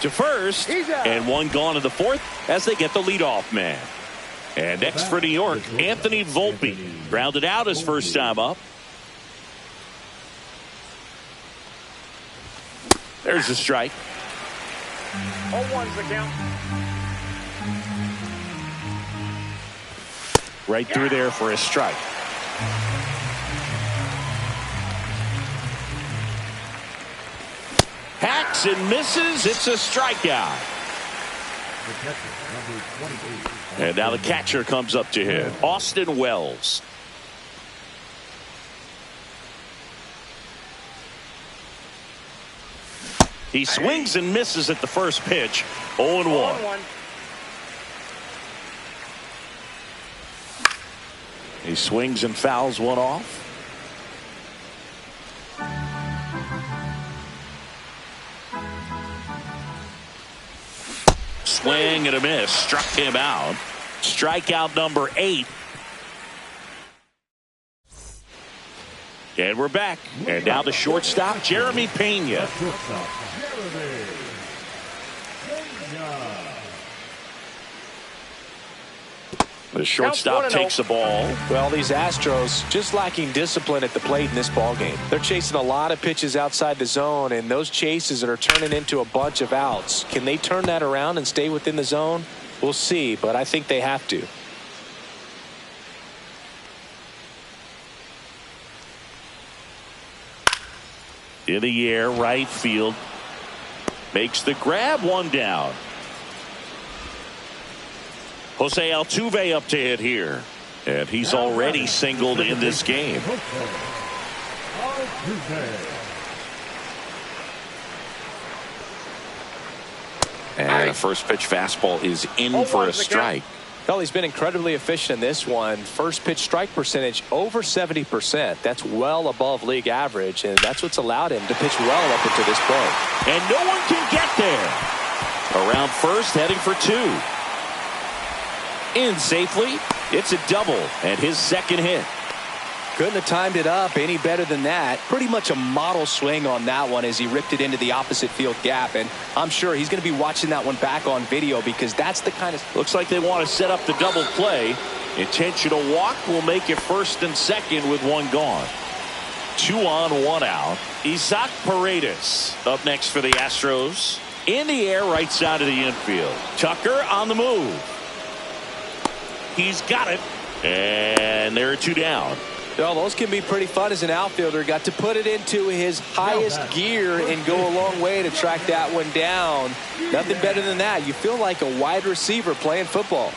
to first, and one gone in the fourth as they get the leadoff man. And next for New York, Anthony Volpe grounded out his first time up. There's a strike. 0-1's the count. Right through there for a strike. Hacks and misses. It's a strikeout. And now the catcher comes up to hit. Austin Wells. He swings and misses at the first pitch. 0-1. He swings and fouls one off. Swing and a miss. Struck him out. Strikeout number 8. And we're back. And now the shortstop, Jeremy Pena. The shortstop takes the ball. Well, these Astros just lacking discipline at the plate in this ballgame. They're chasing a lot of pitches outside the zone, and those chases that are turning into a bunch of outs. Can they turn that around and stay within the zone? We'll see, but I think they have to. In the air, right field. Makes the grab, one down. Jose Altuve up to hit here. And he's already singled in this game. And a first pitch fastball is in for a strike. Well, he's been incredibly efficient in this one. First pitch strike percentage over 70%. That's well above league average, and that's what's allowed him to pitch well up until this point. And no one can get there. Around first, heading for 2. In safely. It's a double and his second hit. Couldn't have timed it up any better than that. Pretty much a model swing on that one as he ripped it into the opposite field gap. And I'm sure he's going to be watching that one back on video because that's the kind of... Looks like they want to set up the double play. Intentional walk will make it first and second with one gone. 2 on, 1 out. Isaac Paredes up next for the Astros. In the air, right side of the infield. Tucker on the move. He's got it. And there are 2 down. Well, those can be pretty fun as an outfielder. Got to put it into his highest gear and go a long way to track that one down. Nothing better than that. You feel like a wide receiver playing football.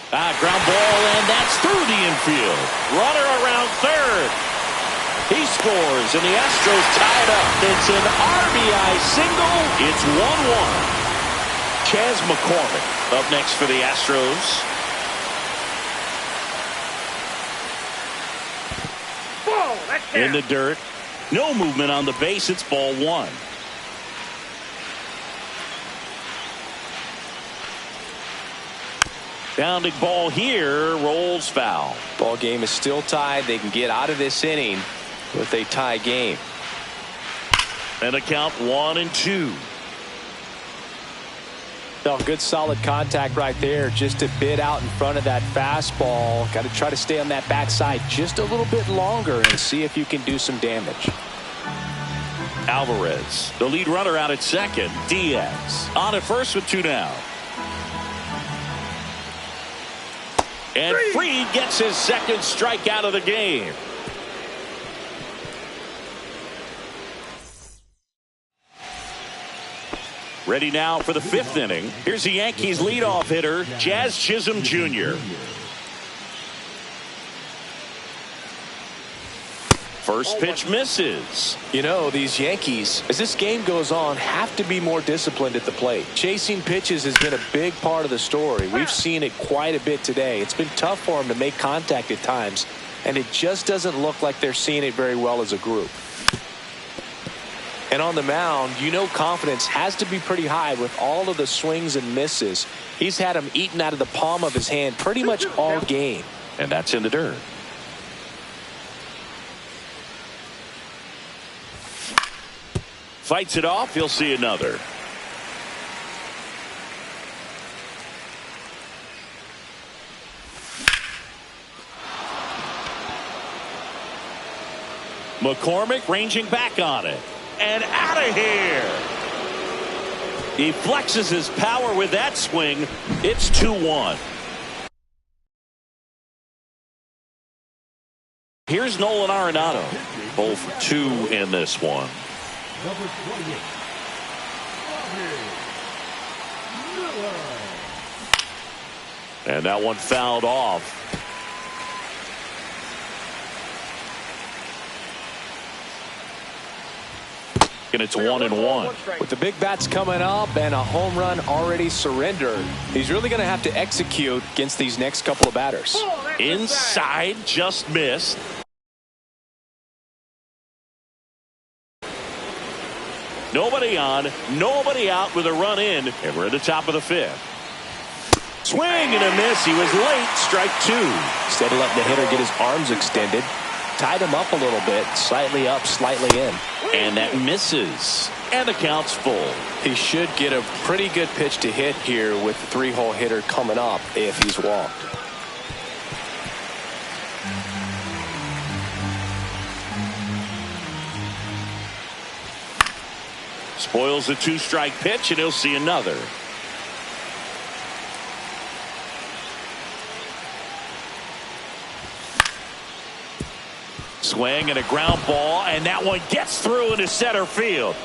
Ground ball, and that's through the infield. Runner around third. He scores, and the Astros tie it up. It's an RBI single. It's 1-1. Chas McCormick up next for the Astros. In the dirt. No movement on the base. It's ball 1. Pounding ball here, rolls foul. Ball game is still tied. They can get out of this inning with a tie game. And a count 1-2. Oh, good solid contact right there. Just a bit out in front of that fastball. Got to try to stay on that backside just a little bit longer and see if you can do some damage. Alvarez, the lead runner out at second. Diaz on at first with 2 down. And Fried gets his second strikeout of the game. Ready now for the 5th inning. Here's the Yankees leadoff hitter, Jazz Chisholm Jr. First pitch misses. You know, these Yankees, as this game goes on, have to be more disciplined at the plate. Chasing pitches has been a big part of the story. We've seen it quite a bit today. It's been tough for them to make contact at times, and it just doesn't look like they're seeing it very well as a group. And on the mound, you know confidence has to be pretty high with all of the swings and misses. He's had them eaten out of the palm of his hand pretty much all game. And that's in the dirt. Fights it off. He'll see another. McCormick ranging back on it. And out of here. He flexes his power with that swing. It's 2-1. Here's Nolan Arenado. 0 for 2 in this one. Number 28. And that one fouled off. And it's 1-1. With the big bats coming up and a home run already surrendered, he's really going to have to execute against these next couple of batters. Inside, just missed. Nobody on, nobody out with a run in, and we're at the top of the 5th. Swing and a miss. He was late. Strike 2. Instead of letting the hitter get his arms extended, tied him up a little bit, slightly up, slightly in. And that misses. And the count's full. He should get a pretty good pitch to hit here with the 3-hole hitter coming up if he's walked. Spoils the 2-strike pitch, and he'll see another. Swing and a ground ball, and that one gets through into center field.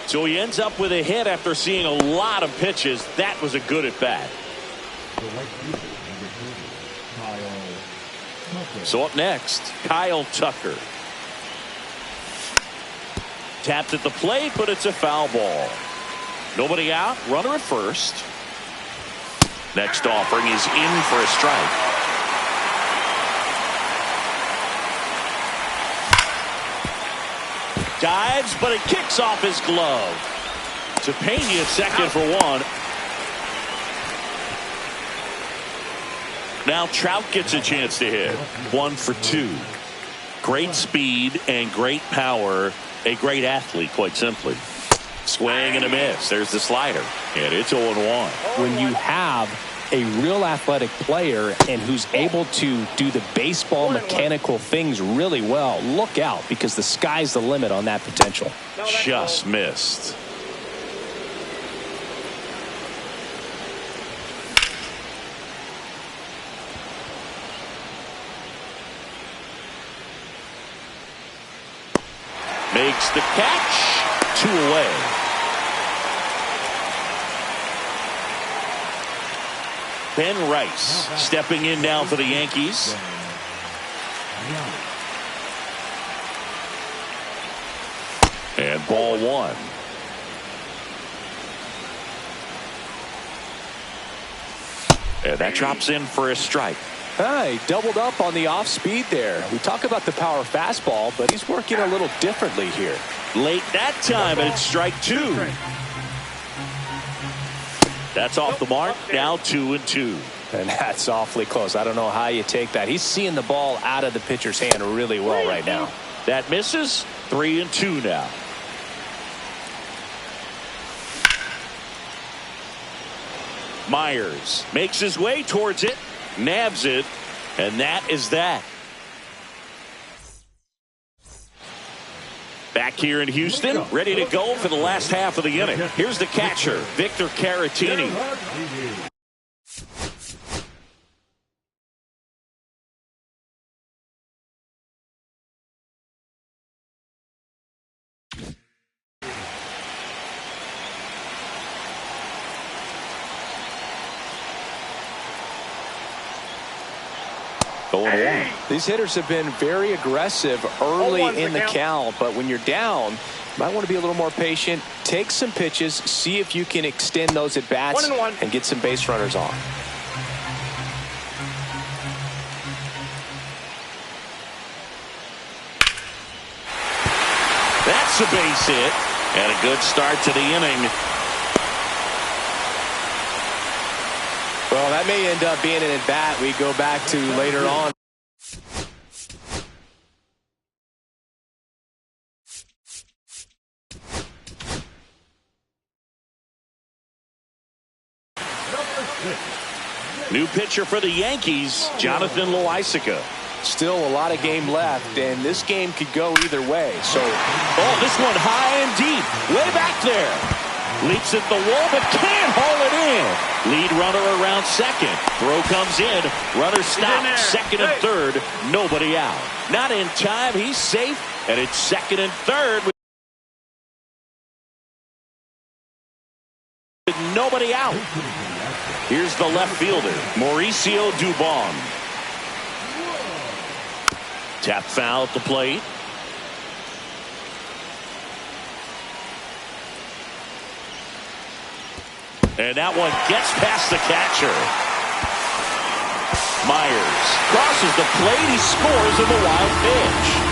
So he ends up with a hit after seeing a lot of pitches. That was a good at bat. So up next, Kyle Tucker. Tapped at the plate, but it's a foul ball. Nobody out, runner at first. Next offering is in for a strike. Dives, but it kicks off his glove. To Pena at second for 1. Now Trout gets a chance to hit. 1 for 2. Great speed and great power. A great athlete, quite simply. Swing and a miss. There's the slider. And it's 0-1. When you have a real athletic player and who's able to do the baseball mechanical things really well, look out, because the sky's the limit on that potential. Just missed. Makes the catch. 2 away. Ben Rice stepping in now for the Yankees. And ball 1. And that drops in for a strike. He doubled up on the off speed there. We talk about the power fastball, but he's working a little differently here. Late that time, and it's strike 2. That's off the mark. Now 2-2. And that's awfully close. I don't know how you take that. He's seeing the ball out of the pitcher's hand really well right now. That misses. 3-2 now. Myers makes his way towards it, nabs it, and that is that. Back here in Houston, ready to go for the last half of the inning. Here's the catcher, Victor Caratini. Going one. These hitters have been very aggressive early in the count, but when you're down, you might want to be a little more patient. Take some pitches, see if you can extend those at bats and get some base runners on. That's a base hit and a good start to the inning. Well, that may end up being an at-bat we go back to later on. New pitcher for the Yankees, Jonathan Loaisiga. Still a lot of game left, and this game could go either way. So, this one high and deep, way back there. Leaps at the wall, but can't haul it in. Lead runner around second. Throw comes in. Runner stopped. Second and third. Nobody out. Not in time. He's safe. And it's second and third with nobody out. Here's the left fielder, Mauricio Dubon. Tap foul at the plate. And that one gets past the catcher. Myers crosses the plate. He scores in the wild pitch.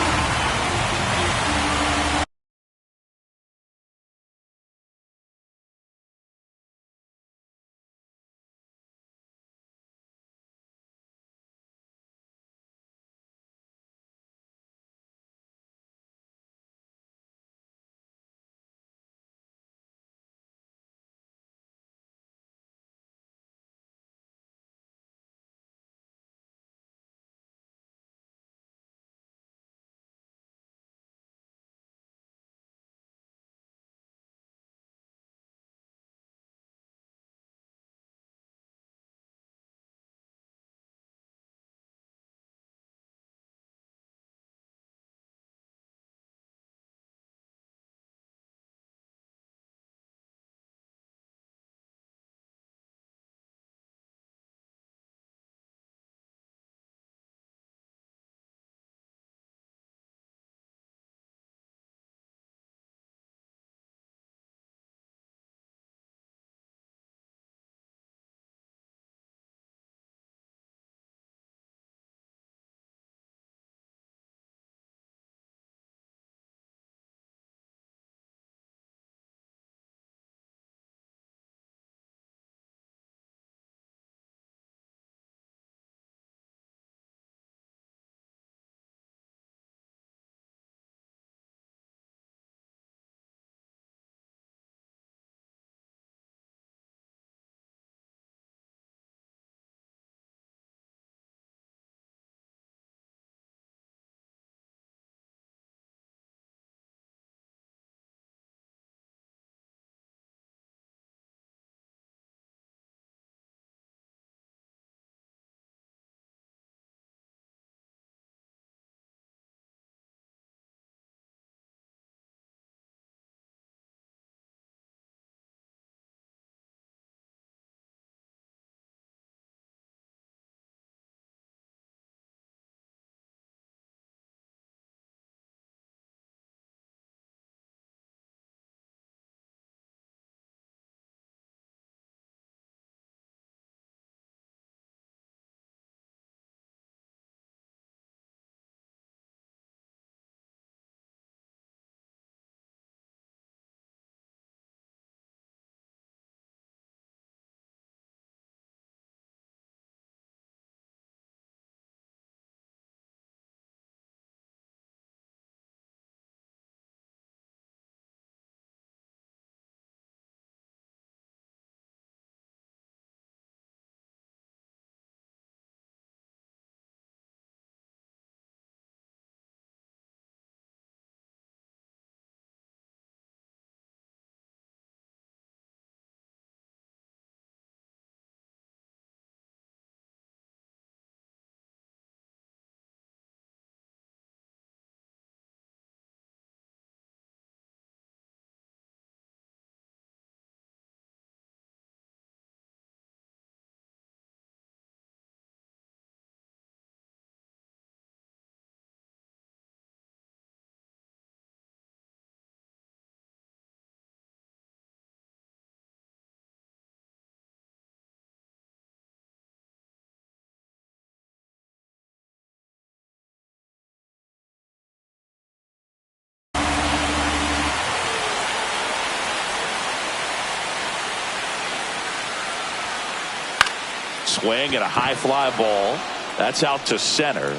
swing and a high fly ball. That's out to center.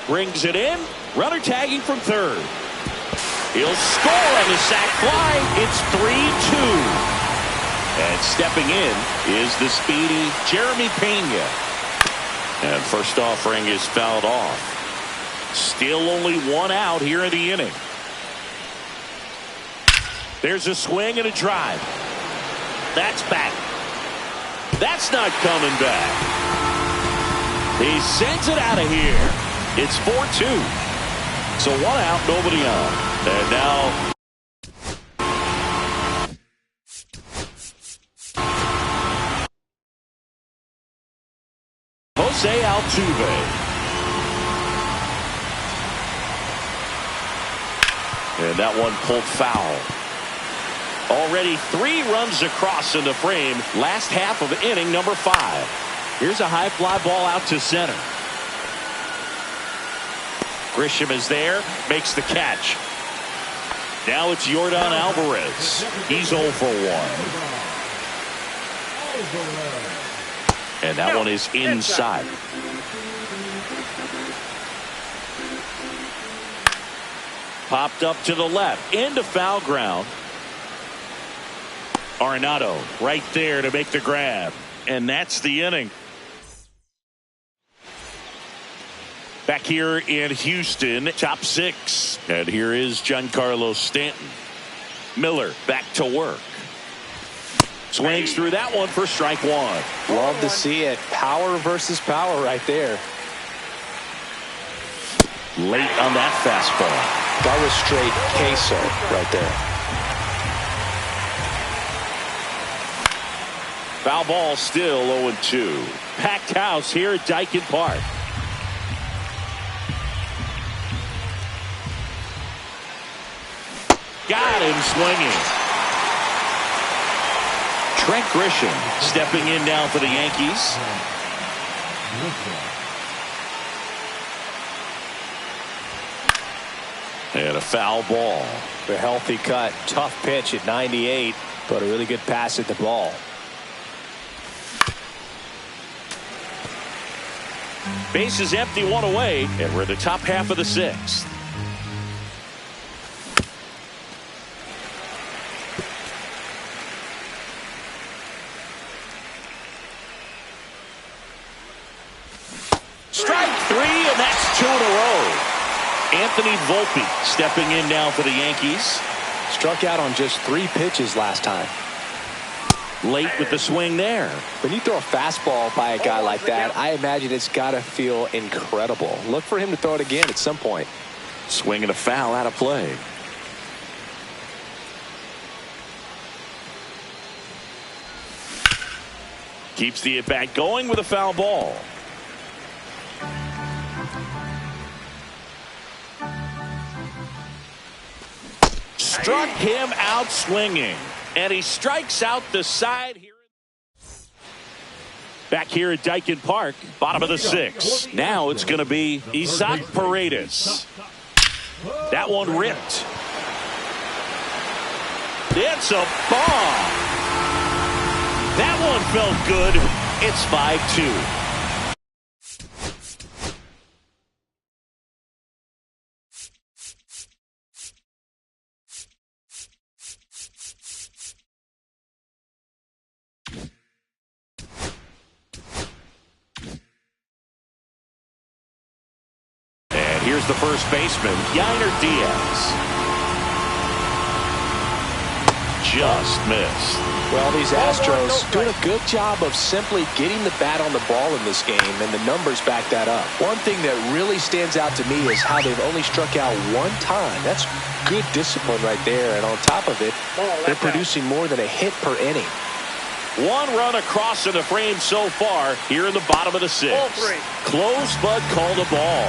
Brings it in. Runner tagging from third. He'll score on the sac fly. It's 3-2. And stepping in is the speedy Jeremy Pena. And first offering is fouled off. Still only one out here in the inning. There's a swing and a drive. That's back. That's not coming back. He sends it out of here. It's 4-2. So one out, nobody on. And now Jose Altuve. And that one pulled foul. Already 3 runs across in the frame. Last half of inning number 5. Here's a high fly ball out to center. Grisham is there, makes the catch. Now it's Yordan Alvarez. He's 0 for 1. And that one is inside. Popped up to the left, into foul ground. Arenado right there to make the grab. And that's the inning. Back here in Houston, top 6. And here is Giancarlo Stanton. Miller back to work. Swings through that one for strike 1. Love to see it. Power versus power right there. Late on that fastball. That was straight queso right there. Foul ball still 0-2. Packed house here at Dyken Park. Got him swinging. Trent Grisham stepping in now for the Yankees. And a foul ball. A healthy cut. Tough pitch at 98, but a really good pass at the ball. Base is empty, 1 away, and we're in the top half of the 6th. Strike 3, and that's 2 in a row. Anthony Volpe stepping in now for the Yankees. Struck out on just 3 pitches last time. Late with the swing there. When you throw a fastball by a guy like that, I imagine it's got to feel incredible. Look for him to throw it again at some point. Swing and a foul out of play. Keeps the at-bat going with a foul ball. Struck him out swinging. And he strikes out the side here. Back here at Dyken Park, bottom of the 6th. Now it's going to be Isaac Paredes. That one ripped. It's a bomb. That one felt good. It's 5-2. Here's the first baseman, Yainer Diaz. Just missed. Well, these Astros doing a good job of simply getting the bat on the ball in this game, and the numbers back that up. One thing that really stands out to me is how they've only struck out 1 time. That's good discipline right there, and on top of it, they're producing more than a hit per inning. 1 run across in the frame so far here in the bottom of the 6th. Close but called a ball.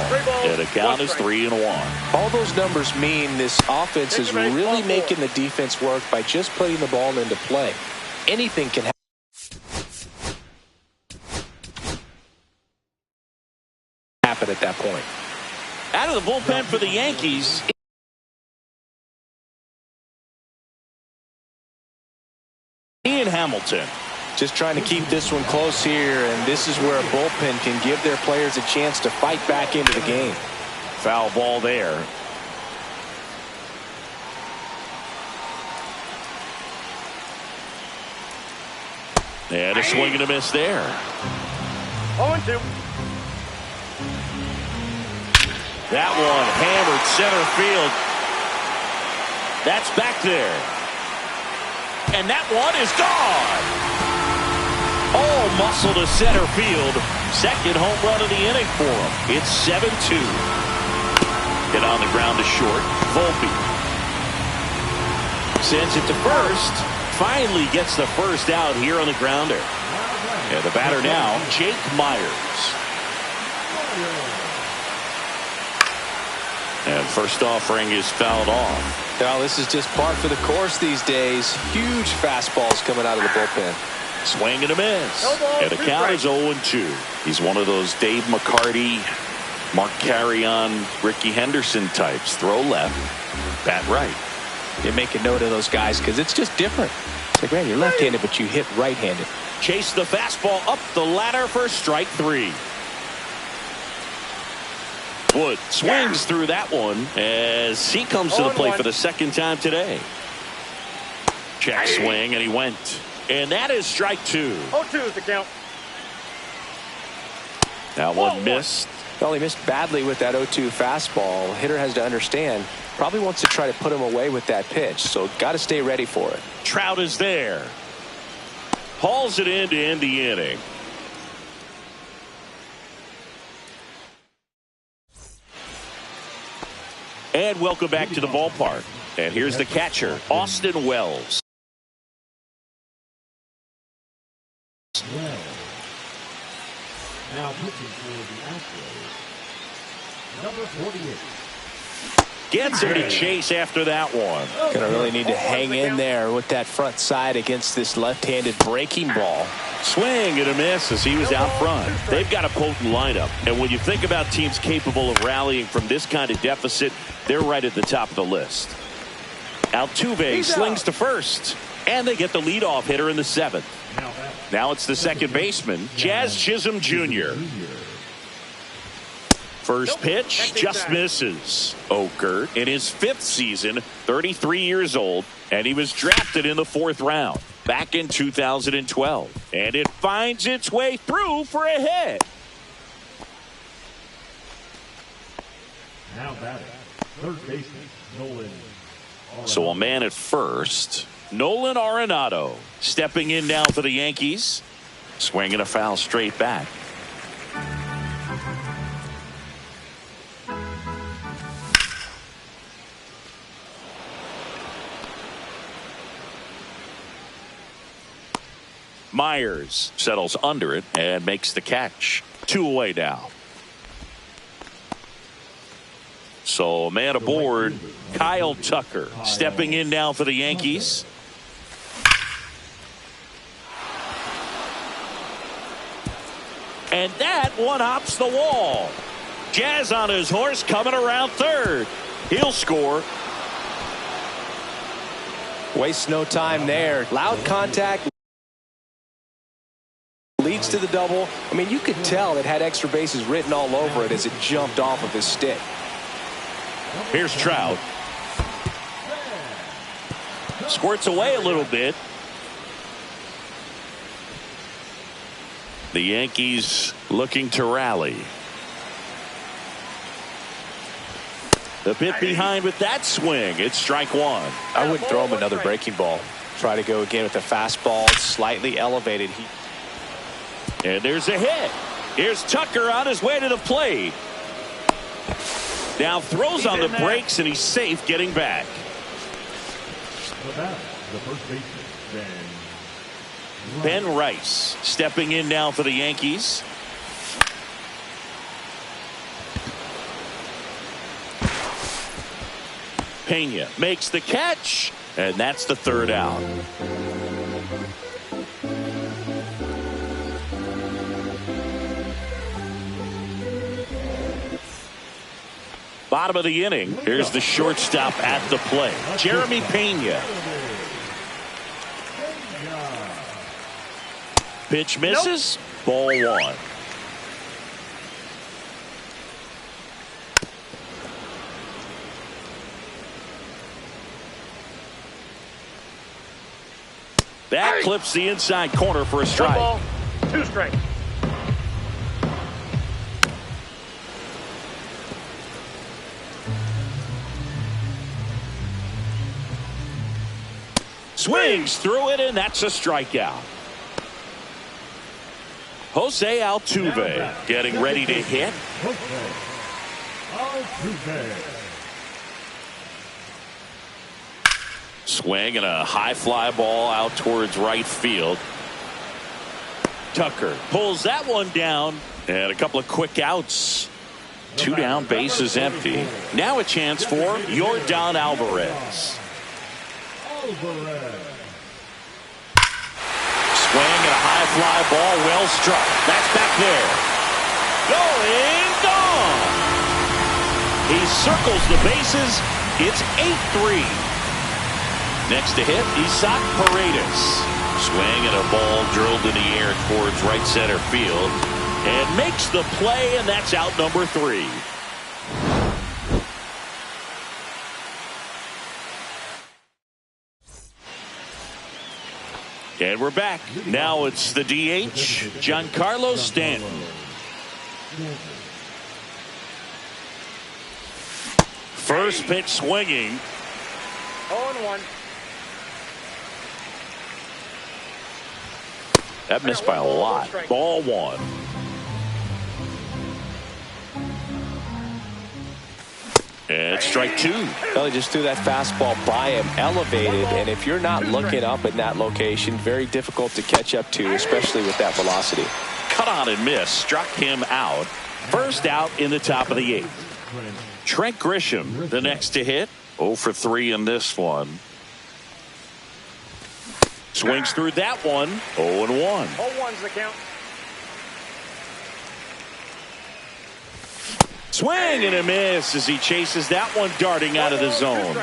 And the count is 3-1. All those numbers mean this offense is really making the defense work by just putting the ball into play. Anything can happen at that point. Out of the bullpen for the Yankees. Ian Hamilton. Just trying to keep this one close here, and this is where a bullpen can give their players a chance to fight back into the game. Foul ball there. And a swing and a miss there. 0-2. That one hammered center field. That's back there. And that one is gone. All muscle to center field. Second home run of the inning for him. It's 7-2. Hit on the ground to short. Volpe sends it to first. Finally gets the first out here on the grounder. And the batter now, Jake Myers. And first offering is fouled off. Now this is just par for the course these days. Huge fastballs coming out of the bullpen. Swing and a miss. And the count is 0-2. He's one of those Dave McCarty, Mark Carrion, Ricky Henderson types. Throw left, bat right. You make a note of those guys because it's just different. It's like, man, you're left-handed, but you hit right-handed. Chase the fastball up the ladder for strike 3. Wood swings through that one as he comes to the plate for the second time today. Check swing, and he went. And that is strike 2. 0-2 is the count. That one missed. Well, he missed badly with that 0-2 fastball. Hitter has to understand, probably wants to try to put him away with that pitch, so got to stay ready for it. Trout is there. Hauls it in to end the inning. And welcome back to the ballpark. And here's the catcher, Austin Wells. Now pitching for the Astros, number 48. Gets him to chase after that one. Gonna really need to hang in there with that front side against this left-handed breaking ball. Swing and a miss as he was out front. They've got a potent lineup. And when you think about teams capable of rallying from this kind of deficit, they're right at the top of the list. Altuve slings to first. And they get the leadoff hitter in the 7th. Now it's the second baseman, Jazz Chisholm Jr. First pitch just misses. Oker in his 5th season, 33 years old, and he was drafted in the 4th round back in 2012. And it finds its way through for a hit. Now batting, third baseman, Nolan. So a man at first, Nolan Arenado, stepping in now for the Yankees. Swinging a foul straight back. Myers settles under it and makes the catch. 2 away now. So man aboard, Kyle Tucker stepping in now for the Yankees. And that one hops the wall. Jazz on his horse coming around third. He'll score. Wastes no time there. Loud contact. Leads to the double. I mean, you could tell it had extra bases written all over it as it jumped off of his stick. Here's Trout. Squirts away a little bit. The Yankees looking to rally. The pit behind with that swing. It's strike 1. I wouldn't throw him another breaking ball. Try to go again with the fastball, slightly elevated. And there's a hit. Here's Tucker on his way to the plate. Now throws on the brakes, and he's safe getting back. The first baseman, Ben Rice stepping in now for the Yankees. Pena makes the catch, and that's the 3rd out. Bottom of the inning. Here's the shortstop at the plate, Jeremy Pena. Pitch misses. Ball one. That clips the inside corner for a strike. 1 ball, 2 strikes. Swings through it, and that's a strikeout. Jose Altuve getting ready to hit. Swing and a high fly ball out towards right field. Tucker pulls that one down, and a couple of quick outs. 2 down, bases empty. Now a chance for Yordan Alvarez. Swing and a high fly ball, well struck. That's back there. Going, gone. He circles the bases. It's 8-3. Next to hit, Isaac Paredes. Swing and a ball drilled in the air towards right center field. And makes the play, and that's out number 3. And we're back. Now it's the DH, Giancarlo Stanton. First pitch swinging. 0-1. That missed by a lot. Ball one. And strike 2. Well, he just threw that fastball by him, elevated, and if you're not looking up in that location, very difficult to catch up to, especially with that velocity. Cut on and miss. Struck him out. First out in the top of the 8th. Trent Grisham, the next to hit. 0 for 3 in this one. Swings through that one. 0-1. 0-1's the count. Swing and a miss as he chases that one darting out of the zone.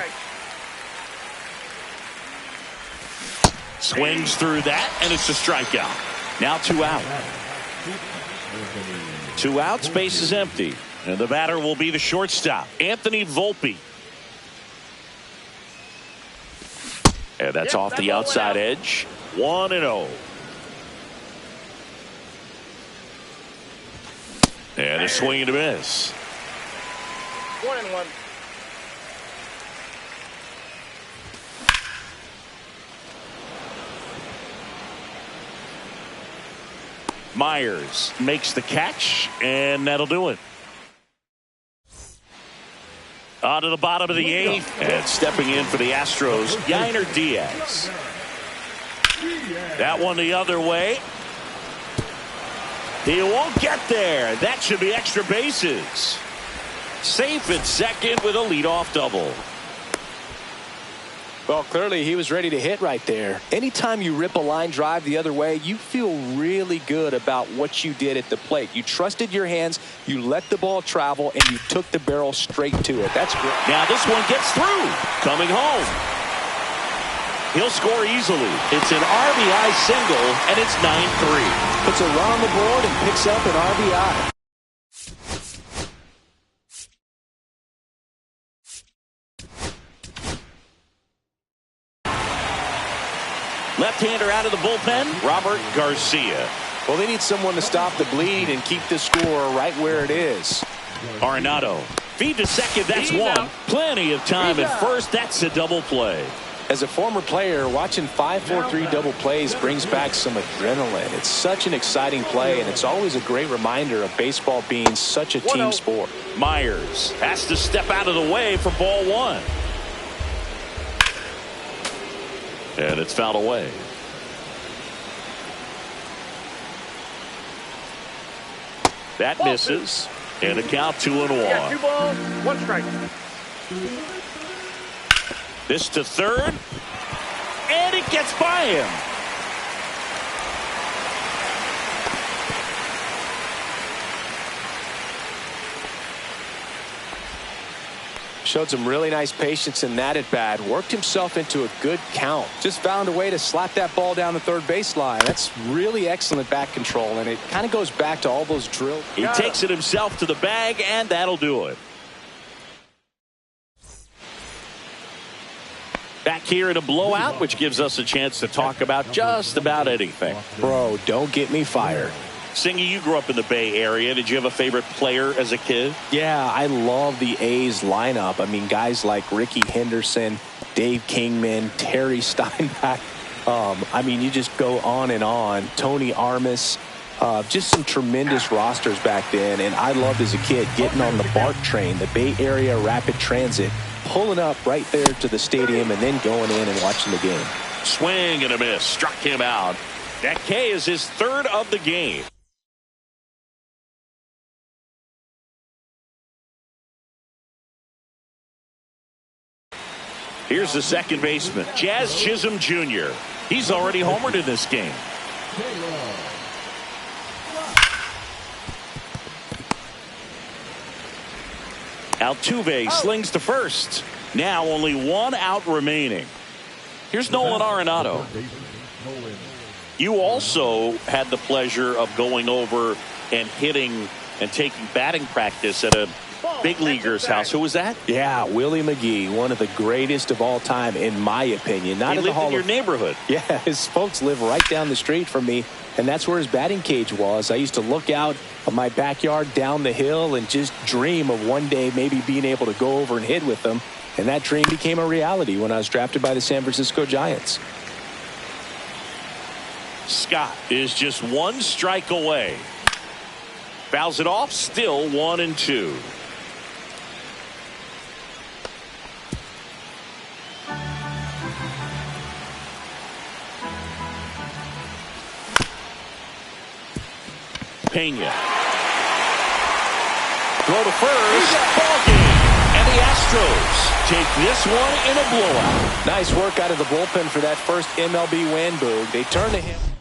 Swings through that, and it's a strikeout. Now 2 out. 2 outs, base is empty. And the batter will be the shortstop, Anthony Volpe. And that's off the outside edge. 1-0. And a swing and a miss. 1-1. Myers makes the catch, and that'll do it. On to the bottom of the 8th, and stepping in for the Astros, Yainer Diaz. That one the other way. He won't get there. That should be extra bases. Safe at second with a leadoff double. Well, clearly he was ready to hit right there. Anytime you rip a line drive the other way, you feel really good about what you did at the plate. You trusted your hands, you let the ball travel, and you took the barrel straight to it. That's great. Now this one gets through. Coming home. He'll score easily. It's an RBI single, and it's 9-3. Puts a run on the board and picks up an RBI. Left-hander out of the bullpen, Robert Garcia. Well, they need someone to stop the bleed and keep the score right where it is. Arenado. Feed to second, that's one. Plenty of time at first. That's a double play. As a former player, watching 5-4-3 double plays brings back some adrenaline. It's such an exciting play, and it's always a great reminder of baseball being such a team sport. Myers has to step out of the way for ball one. And it's fouled away. That misses. And a count 2-1. Yeah, 2 balls, 1 strike. This to third. And it gets by him. Showed some really nice patience in that at bat. Worked himself into a good count. Just found a way to slap that ball down the third baseline. That's really excellent bat control, and it kind of goes back to all those drills. He takes it himself to the bag, and that'll do it. Back here in a blowout, which gives us a chance to talk about just about anything. Bro, don't get me fired. Singy, you grew up in the Bay Area. Did you have a favorite player as a kid? Yeah, I love the A's lineup. I mean, guys like Ricky Henderson, Dave Kingman, Terry Steinbach. I mean, you just go on and on. Tony Armas. Just some tremendous rosters back then. And I loved as a kid getting on the BART train, the Bay Area Rapid Transit, pulling up right there to the stadium and then going in and watching the game. Swing and a miss. Struck him out. That K is his third of the game. Here's the second baseman, Jazz Chisholm Jr. He's already homered in this game. Altuve slings to first. Now only one out remaining. Here's Nolan Arenado. You also had the pleasure of going over and hitting and taking batting practice at a big leaguer's house. Who was that? Yeah, Willie McGee, one of the greatest of all time, in my opinion. Not he lived in your neighborhood. Yeah, his folks live right down the street from me, and that's where his batting cage was. I used to look out of my backyard down the hill and just dream of one day maybe being able to go over and hit with them. And that dream became a reality when I was drafted by the San Francisco Giants. Scott is just one strike away. Fouls it off, still 1-2. Pena. Throw to first. Ball game. And the Astros take this one in a blowout. Nice work out of the bullpen for that first MLB win, Boog. They turn to him.